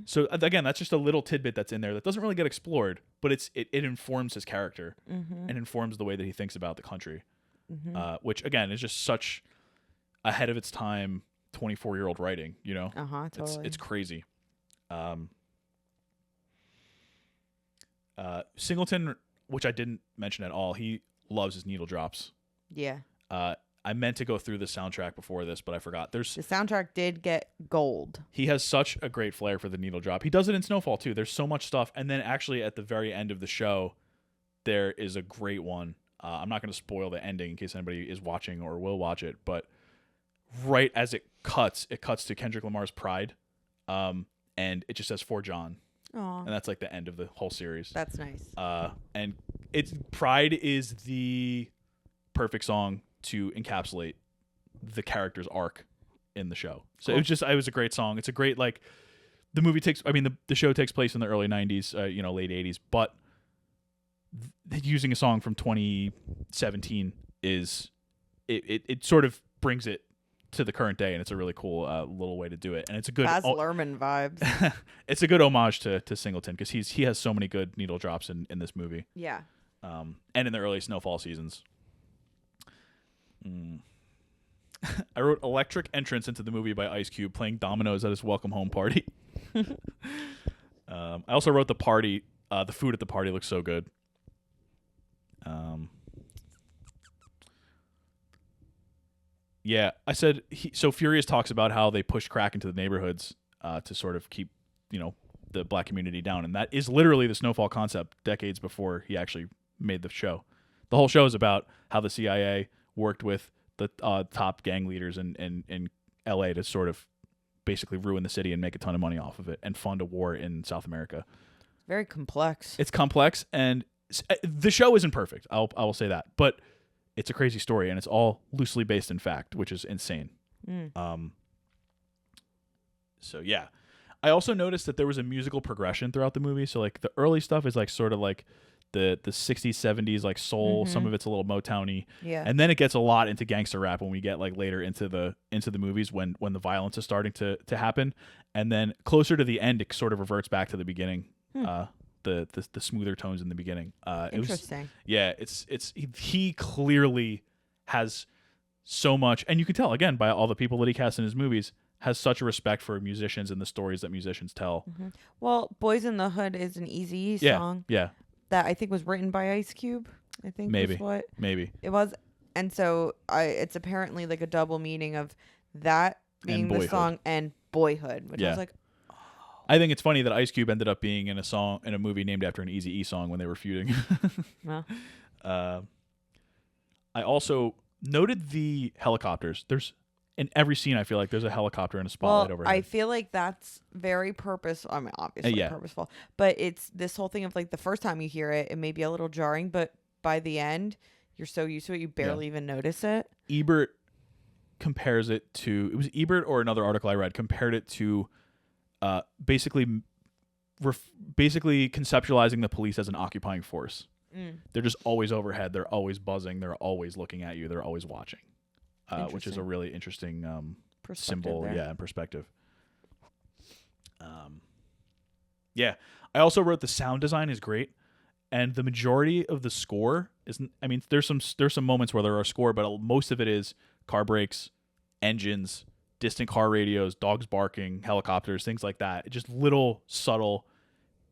Speaker 2: So again, that's just a little tidbit that's in there that doesn't really get explored, but it informs his character and informs the way that he thinks about the country, which again is just such ahead of its time 24-year-old writing, you know?
Speaker 1: Totally.
Speaker 2: It's crazy. Singleton, which I didn't mention at all, he loves his needle drops.
Speaker 1: Yeah.
Speaker 2: I meant to go through the soundtrack before this, but I forgot.
Speaker 1: The soundtrack did get gold.
Speaker 2: He has such a great flair for the needle drop. He does it in Snowfall too. There's so much stuff. And then actually at the very end of the show, there is a great one. I'm not going to spoil the ending in case anybody is watching or will watch it, but right as it cuts to Kendrick Lamar's Pride. And it just says "For John."
Speaker 1: Aww.
Speaker 2: And that's like the end of the whole series.
Speaker 1: That's nice.
Speaker 2: And Pride is the perfect song to encapsulate the character's arc in the show. So
Speaker 1: cool.
Speaker 2: it was a great song. It's a great, like, the show takes place in the early 90s, late 80s, but using a song from 2017 is it sort of brings it to the current day, and it's a really cool little way to do it. And it's a good
Speaker 1: Baz Luhrmann vibes.
Speaker 2: It's a good homage to Singleton because he has so many good needle drops in this movie.
Speaker 1: Yeah.
Speaker 2: And in the early Snowfall seasons. I wrote electric entrance into the movie by Ice Cube playing dominoes at his welcome home party. I also wrote the party. The food at the party looks so good. Yeah, I said so Furious talks about how they push crack into the neighborhoods to sort of keep, the black community down, and that is literally the Snowfall concept decades before he actually made the show. The whole show is about how the CIA worked with the top gang leaders in LA to sort of basically ruin the city and make a ton of money off of it and fund a war in South America.
Speaker 1: Very complex.
Speaker 2: It's complex, and the show isn't perfect. I will say that, but it's a crazy story, and it's all loosely based in fact, which is insane. So yeah. I also noticed that there was a musical progression throughout the movie. So like the early stuff is like sort of like the 60s, 70s like soul. Some of it's a little Motown-y.
Speaker 1: Yeah.
Speaker 2: And then it gets a lot into gangster rap when we get like later into the movies when the violence is starting to happen. And then closer to the end it sort of reverts back to the beginning. The smoother tones in the beginning.
Speaker 1: Interesting.
Speaker 2: He clearly has so much, and you can tell again by all the people that he casts in his movies, has such a respect for musicians and the stories that musicians tell.
Speaker 1: Well, "BOYZ N THE HOOD" is an Eazy-E song.
Speaker 2: Yeah.
Speaker 1: That I think was written by Ice Cube. I think
Speaker 2: Maybe.
Speaker 1: is what
Speaker 2: Maybe.
Speaker 1: it was, and so it's apparently like a double meaning of that being the song and "Boyhood," which I was like.
Speaker 2: I think it's funny that Ice Cube ended up being in a movie named after an Eazy-E song when they were feuding.
Speaker 1: Well.
Speaker 2: I also noted the helicopters. There's in every scene I feel like there's a helicopter and a spotlight overhead.
Speaker 1: I feel like that's very purposeful. I mean, obviously purposeful, but it's this whole thing of like the first time you hear it, it may be a little jarring, but by the end, you're so used to it, you barely even notice it.
Speaker 2: Ebert compares it to, it was Ebert or another article I read, compared it to basically conceptualizing the police as an occupying force. They're just always overhead. They're always buzzing. They're always looking at you. They're always watching, which is a really interesting symbol.
Speaker 1: There.
Speaker 2: Yeah, and perspective. Yeah. I also wrote the sound design is great. And the majority of the score isn't, I mean, there's some moments where there are score, but most of it is car brakes, engines, distant car radios, dogs barking, helicopters, things like that. Just little subtle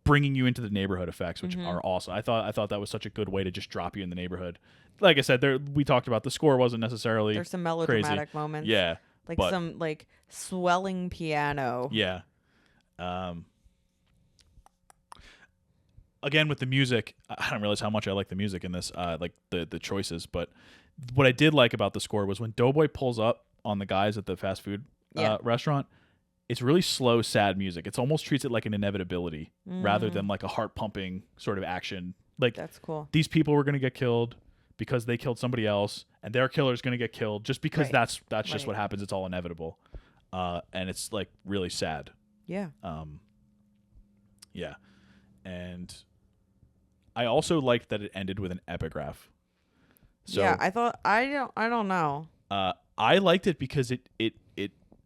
Speaker 2: bringing you into the neighborhood effects, which are awesome. I thought that was such a good way to just drop you in the neighborhood. Like I said, we talked about the score wasn't necessarily
Speaker 1: there's some melodramatic
Speaker 2: crazy
Speaker 1: moments.
Speaker 2: Yeah.
Speaker 1: Like some like swelling piano.
Speaker 2: Yeah. Again, with the music, I don't realize how much I like the music in this, like the choices. But what I did like about the score was when Doughboy pulls up on the guys at the fast food restaurant, it's really slow, sad music. It almost treats it like an inevitability rather than like a heart-pumping sort of action. Like,
Speaker 1: that's cool.
Speaker 2: These people were going to get killed because they killed somebody else, and their killer is going to get killed just because that's just what happens. It's all inevitable, and it's like really sad.
Speaker 1: Yeah.
Speaker 2: Yeah, and I also liked that it ended with an epigraph. So,
Speaker 1: yeah, I thought I don't know.
Speaker 2: I liked it because it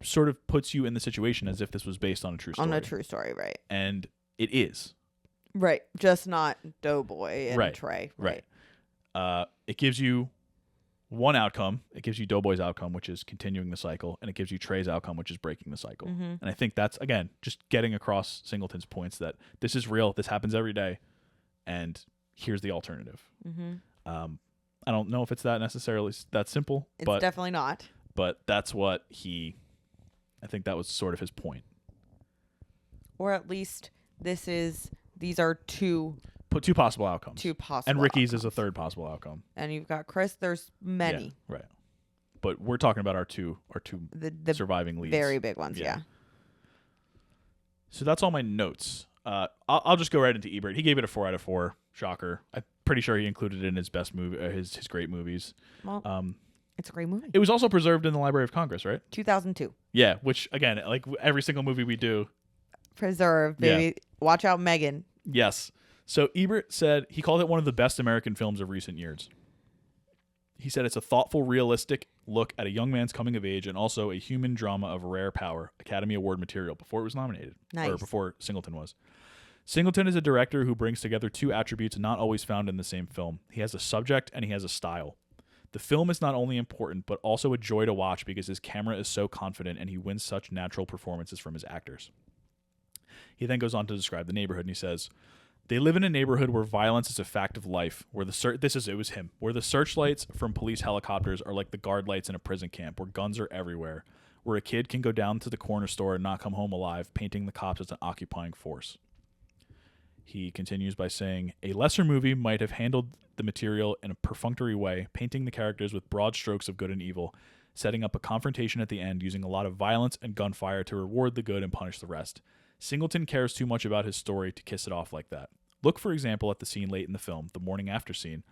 Speaker 2: sort of puts you in the situation as if this was based on a true story.
Speaker 1: On a true story, right?
Speaker 2: And it is.
Speaker 1: Right, just not Doughboy and Trey.
Speaker 2: Right. It gives you one outcome. It gives you Doughboy's outcome, which is continuing the cycle, and it gives you Trey's outcome, which is breaking the cycle. And I think that's, again, just getting across Singleton's points that this is real, this happens every day, and here's the alternative. I don't know if it's that necessarily that simple.
Speaker 1: It's definitely not.
Speaker 2: But that's what I think that was sort of his point.
Speaker 1: Or at least these are two
Speaker 2: possible outcomes. And Ricky's is a third possible outcome.
Speaker 1: And you've got Chris. There's many.
Speaker 2: Yeah, right. But we're talking about our two the surviving leads.
Speaker 1: Very big ones, yeah.
Speaker 2: So that's all my notes. I'll just go right into Ebert. He gave it a 4 out of 4. Shocker. I'm pretty sure he included it in his best movie, his great movies.
Speaker 1: Well, it's a great movie.
Speaker 2: It was also preserved in the Library of Congress, right?
Speaker 1: 2002.
Speaker 2: Yeah, which again, like every single movie we do,
Speaker 1: preserved, baby. Yeah. Watch out, Megan.
Speaker 2: Yes. So Ebert said he called it one of the best American films of recent years. He said it's a thoughtful, realistic look at a young man's coming of age and also a human drama of rare power, Academy Award material, before it was nominated.
Speaker 1: Nice.
Speaker 2: Or before Singleton was. Singleton is a director who brings together two attributes not always found in the same film. He has a subject and he has a style. The film is not only important, but also a joy to watch because his camera is so confident and he wins such natural performances from his actors. He then goes on to describe the neighborhood and he says, they live in a neighborhood where violence is a fact of life, where where the searchlights from police helicopters are like the guard lights in a prison camp, where guns are everywhere, where a kid can go down to the corner store and not come home alive, painting the cops as an occupying force. He continues by saying, a lesser movie might have handled the material in a perfunctory way, painting the characters with broad strokes of good and evil, setting up a confrontation at the end using a lot of violence and gunfire to reward the good and punish the rest. Singleton cares too much about his story to kiss it off like that. Look, for example, at the scene late in the film, the morning after scene,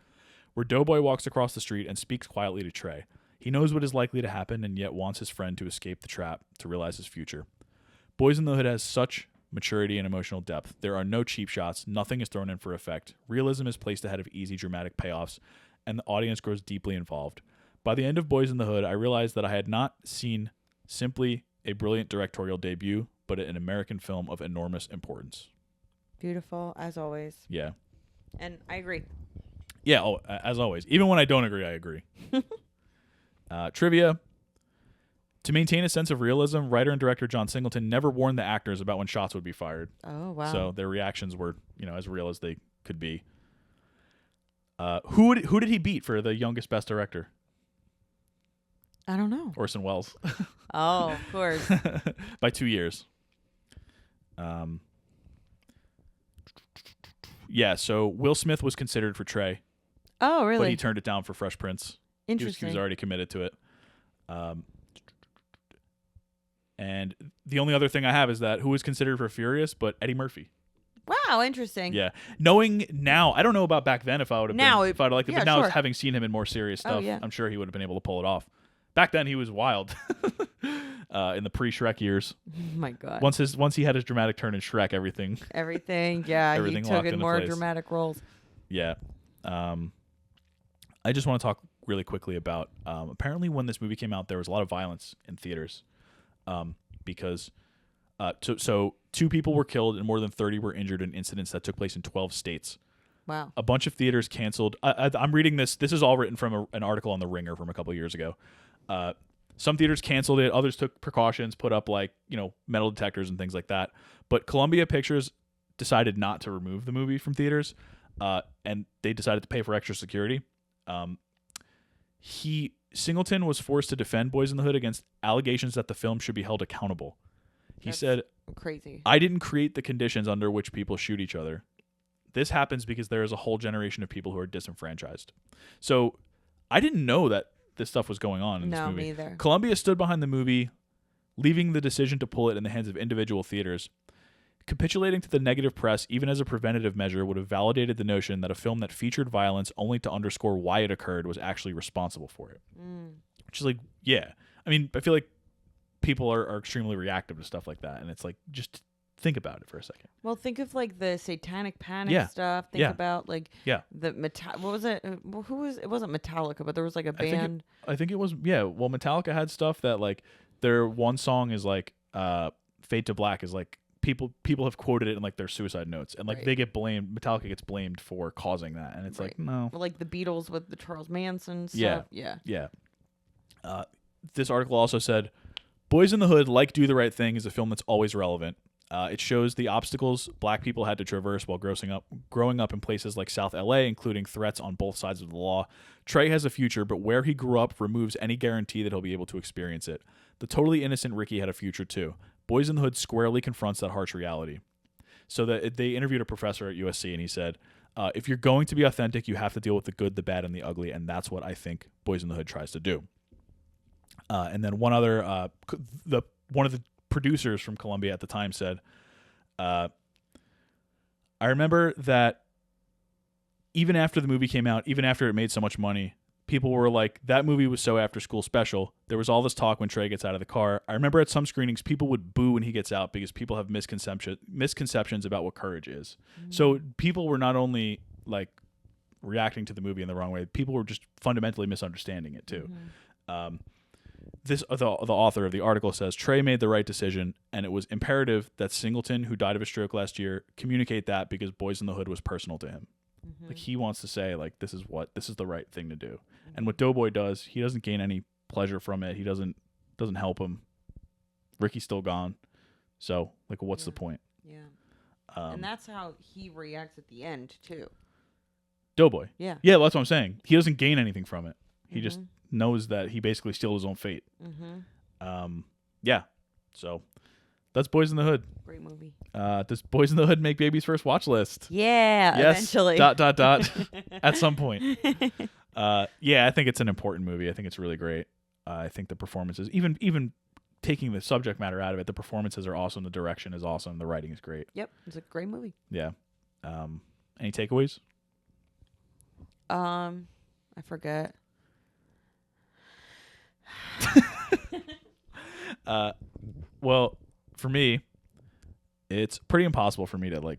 Speaker 2: where Doughboy walks across the street and speaks quietly to Trey. He knows what is likely to happen and yet wants his friend to escape the trap to realize his future. Boys in the Hood has such maturity and emotional depth. There are no cheap shots. Nothing is thrown in for effect. Realism is placed ahead of easy dramatic payoffs, and the audience grows deeply involved. By the end of Boys in the Hood, I realized that I had not seen simply a brilliant directorial debut, but an American film of enormous importance.
Speaker 1: Beautiful, as always.
Speaker 2: Yeah.
Speaker 1: And I agree.
Speaker 2: Yeah, as always. Even when I don't agree, I agree. Trivia. To maintain a sense of realism, writer and director John Singleton never warned the actors about when shots would be fired.
Speaker 1: Oh, wow.
Speaker 2: So their reactions were, as real as they could be. Who did he beat for the youngest best director?
Speaker 1: I don't know.
Speaker 2: Orson Welles.
Speaker 1: Oh, of course.
Speaker 2: By 2 years. Yeah, so Will Smith was considered for Trey.
Speaker 1: Oh, really?
Speaker 2: But he turned it down for Fresh Prince.
Speaker 1: Interesting.
Speaker 2: He was already committed to it. And the only other thing I have is that who was considered for Furious, but Eddie Murphy.
Speaker 1: Wow, interesting.
Speaker 2: Yeah. Knowing now, I don't know about back then if I would have
Speaker 1: now
Speaker 2: been, if I'd liked it,
Speaker 1: yeah,
Speaker 2: but now
Speaker 1: sure.
Speaker 2: having seen him in more serious stuff, I'm sure he would have been able to pull it off. Back then he was wild. In the pre-Shrek years.
Speaker 1: Oh my God.
Speaker 2: Once he had his dramatic turn in Shrek, everything.
Speaker 1: Yeah,
Speaker 2: everything
Speaker 1: he took in more
Speaker 2: place.
Speaker 1: dramatic roles.
Speaker 2: Yeah. I just want to talk really quickly about apparently when this movie came out, there was a lot of violence in theaters. Because so 2 people were killed and more than 30 were injured in incidents that took place in 12 states.
Speaker 1: Wow.
Speaker 2: A bunch of theaters canceled. I'm reading this. This is all written from an article on The Ringer from a couple of years ago. Some theaters canceled it. Others took precautions, put up metal detectors and things like that. But Columbia Pictures decided not to remove the movie from theaters, and they decided to pay for extra security. Singleton was forced to defend Boys in the Hood against allegations that the film should be held accountable. He said,
Speaker 1: crazy.
Speaker 2: I didn't create the conditions under which people shoot each other. This happens because there is a whole generation of people who are disenfranchised. So I didn't know that this stuff was going on in this movie.
Speaker 1: No, me either.
Speaker 2: Columbia stood behind the movie, leaving the decision to pull it in the hands of individual theaters. Capitulating to the negative press, even as a preventative measure, would have validated the notion that a film that featured violence only to underscore why it occurred was actually responsible for it. Which is yeah. I mean, I feel like people are extremely reactive to stuff like that, and it's just think about it for a second.
Speaker 1: Well, think of the Satanic Panic stuff. Think about the what was it? It wasn't Metallica, but there was a band.
Speaker 2: I think it was Well, Metallica had stuff that their one song is Fade to Black is people have quoted it in their suicide notes, and they get blamed. Metallica gets blamed for causing that, and it's no.
Speaker 1: Well, the Beatles with the Charles Manson stuff. Yeah.
Speaker 2: This article also said, Boys in the Hood, Do the Right Thing, is a film that's always relevant. It shows the obstacles black people had to traverse while growing up in places like South LA, including threats on both sides of the law. Trey has a future, but where he grew up removes any guarantee that he'll be able to experience it. The totally innocent Ricky had a future too. Boys in the Hood squarely confronts that harsh reality. So they interviewed a professor at USC, and he said, if you're going to be authentic, you have to deal with the good, the bad, and the ugly, and that's what I think Boys in the Hood tries to do. And then one of the producers from Columbia at the time said, I remember that even after the movie came out, even after it made so much money, people were like, that movie was so after school special. There was all this talk when Trey gets out of the car. I remember at some screenings, people would boo when he gets out because people have misconceptions about what courage is. Mm-hmm. So people were not only reacting to the movie in the wrong way, people were just fundamentally misunderstanding it too. Mm-hmm. The author of the article says Trey made the right decision, and it was imperative that Singleton, who died of a stroke last year, communicate that because Boys in the Hood was personal to him. Mm-hmm. He wants to say this is the right thing to do. Mm-hmm. And what Doughboy does, he doesn't gain any pleasure from it. He doesn't help him. Ricky's still gone, so what's the point?
Speaker 1: Yeah, and that's how he reacts at the end too.
Speaker 2: Doughboy.
Speaker 1: Yeah,
Speaker 2: that's what I'm saying. He doesn't gain anything from it. He just knows that he basically steals his own fate. Mm-hmm. So that's Boys in the Hood.
Speaker 1: Great movie.
Speaker 2: Does Boys in the Hood make Baby's first watch list?
Speaker 1: Yeah,
Speaker 2: yes.
Speaker 1: Eventually. ...
Speaker 2: At some point. I think it's an important movie. I think it's really great. I think the performances, even taking the subject matter out of it, the performances are awesome. The direction is awesome. The writing is great.
Speaker 1: Yep, it's a great movie.
Speaker 2: Yeah. Any takeaways?
Speaker 1: I forget.
Speaker 2: Well, for me, it's pretty impossible for me to like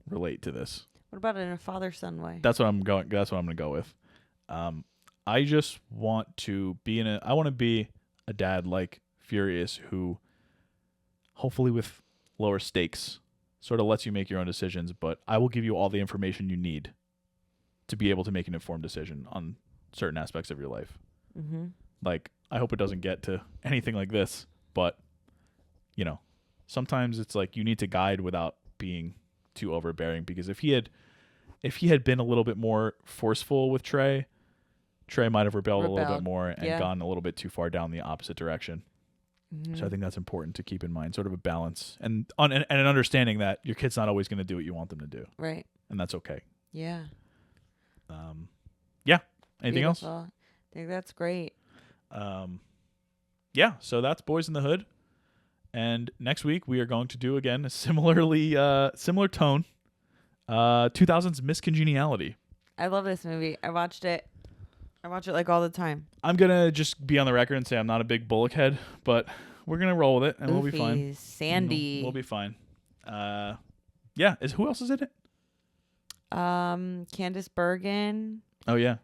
Speaker 2: relate to this.
Speaker 1: What about in a father-son way?
Speaker 2: That's what I'm going to go with. I just want to be I want to be a dad like Furious, who hopefully with lower stakes sort of lets you make your own decisions, but I will give you all the information you need to be able to make an informed decision on certain aspects of your life.
Speaker 1: Mm-hmm.
Speaker 2: Like, I hope it doesn't get to anything like this, but sometimes it's like you need to guide without being too overbearing, because if he had been a little bit more forceful with Trey might have rebelled a little bit more and gone a little bit too far down the opposite direction. Mm-hmm. So I think that's important to keep in mind, sort of a balance and an understanding that your kid's not always going to do what you want them to do.
Speaker 1: Right.
Speaker 2: And that's okay.
Speaker 1: Yeah.
Speaker 2: Yeah. Anything
Speaker 1: Beautiful.
Speaker 2: else?
Speaker 1: I think that's great.
Speaker 2: Yeah. So that's Boys in the Hood. And next week we are going to do again a similar tone. 2000's Miss Congeniality.
Speaker 1: I love this movie. I watch it like all the time.
Speaker 2: I'm gonna just be on the record and say I'm not a big Bullock head, but we're gonna roll with it and we'll be fine.
Speaker 1: Sandy.
Speaker 2: We'll be fine. Yeah. Who else is in it?
Speaker 1: Candice Bergen.
Speaker 2: Oh yeah.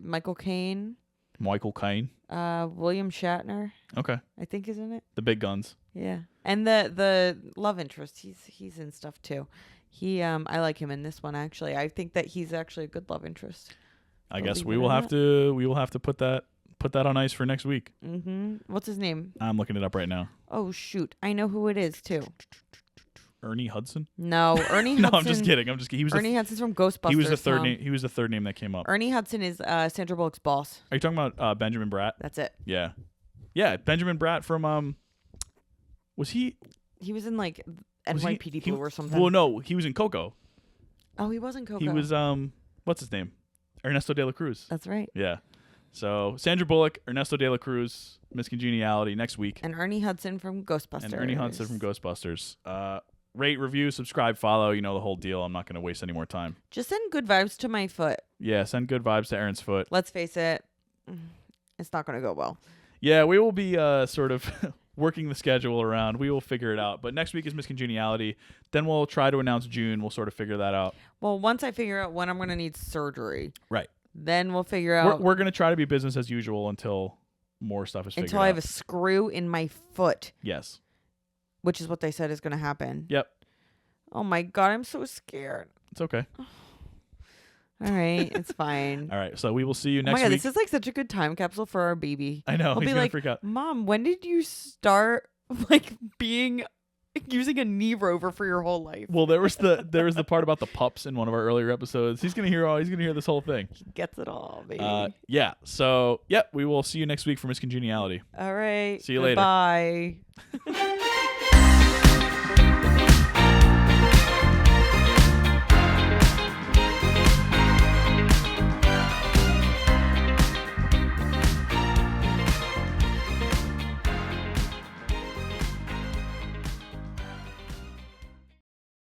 Speaker 1: Michael Caine.
Speaker 2: Michael Caine.
Speaker 1: William Shatner.
Speaker 2: Okay.
Speaker 1: I think is in it.
Speaker 2: The big guns.
Speaker 1: Yeah. And the love interest, he's in stuff too. I like him in this one actually. I think that he's actually a good love interest.
Speaker 2: I guess we will have to put that on ice for next week.
Speaker 1: Mm-hmm. What's his name?
Speaker 2: I'm looking it up right now.
Speaker 1: Oh shoot. I know who it is too.
Speaker 2: Ernie Hudson?
Speaker 1: No, Ernie Hudson.
Speaker 2: No, I'm just kidding. He was
Speaker 1: Ernie Hudson's from Ghostbusters.
Speaker 2: He was the third name. He was the third name that came up.
Speaker 1: Ernie Hudson is Sandra Bullock's boss.
Speaker 2: Are you talking about Benjamin Bratt?
Speaker 1: That's it.
Speaker 2: Yeah. Yeah, Benjamin Bratt from was he
Speaker 1: was in like NYPD Blue or something.
Speaker 2: Well, no, he was in Coco.
Speaker 1: Oh, he was in Coco.
Speaker 2: He was what's his name? Ernesto de la Cruz.
Speaker 1: That's right.
Speaker 2: Yeah. So Sandra Bullock, Ernesto de la Cruz, Miss Congeniality next week.
Speaker 1: And Ernie Hudson from Ghostbusters.
Speaker 2: Rate, review, subscribe, follow, the whole deal. I'm not going to waste any more time.
Speaker 1: Just send good vibes to my foot.
Speaker 2: Yeah, send good vibes to Erin's foot.
Speaker 1: Let's face it, it's not going to go well.
Speaker 2: Yeah, we will be sort of working the schedule around. We will figure it out. But next week is Miss Congeniality. Then we'll try to announce June. We'll sort of figure that out.
Speaker 1: Well, once I figure out when I'm going to need surgery.
Speaker 2: Right.
Speaker 1: Then we'll figure out.
Speaker 2: We're going to try to be business as usual until more stuff is figured out.
Speaker 1: Until I have a screw in my foot.
Speaker 2: Yes.
Speaker 1: Which is what they said is going to happen.
Speaker 2: Yep.
Speaker 1: Oh my God, I'm so scared.
Speaker 2: It's okay.
Speaker 1: All right, it's fine.
Speaker 2: All right, so we will see you next
Speaker 1: week.
Speaker 2: week.
Speaker 1: This is like such a good time capsule for our baby.
Speaker 2: I know.
Speaker 1: He'll
Speaker 2: He's
Speaker 1: be
Speaker 2: gonna
Speaker 1: like,
Speaker 2: freak out.
Speaker 1: Mom, when did you start using a knee rover for your whole life?
Speaker 2: Well, there was the part about the pups in one of our earlier episodes. He's gonna hear this whole thing.
Speaker 1: He gets it all, baby.
Speaker 2: Yeah. So we will see you next week for Miss Congeniality.
Speaker 1: All right.
Speaker 2: See you later.
Speaker 1: Bye.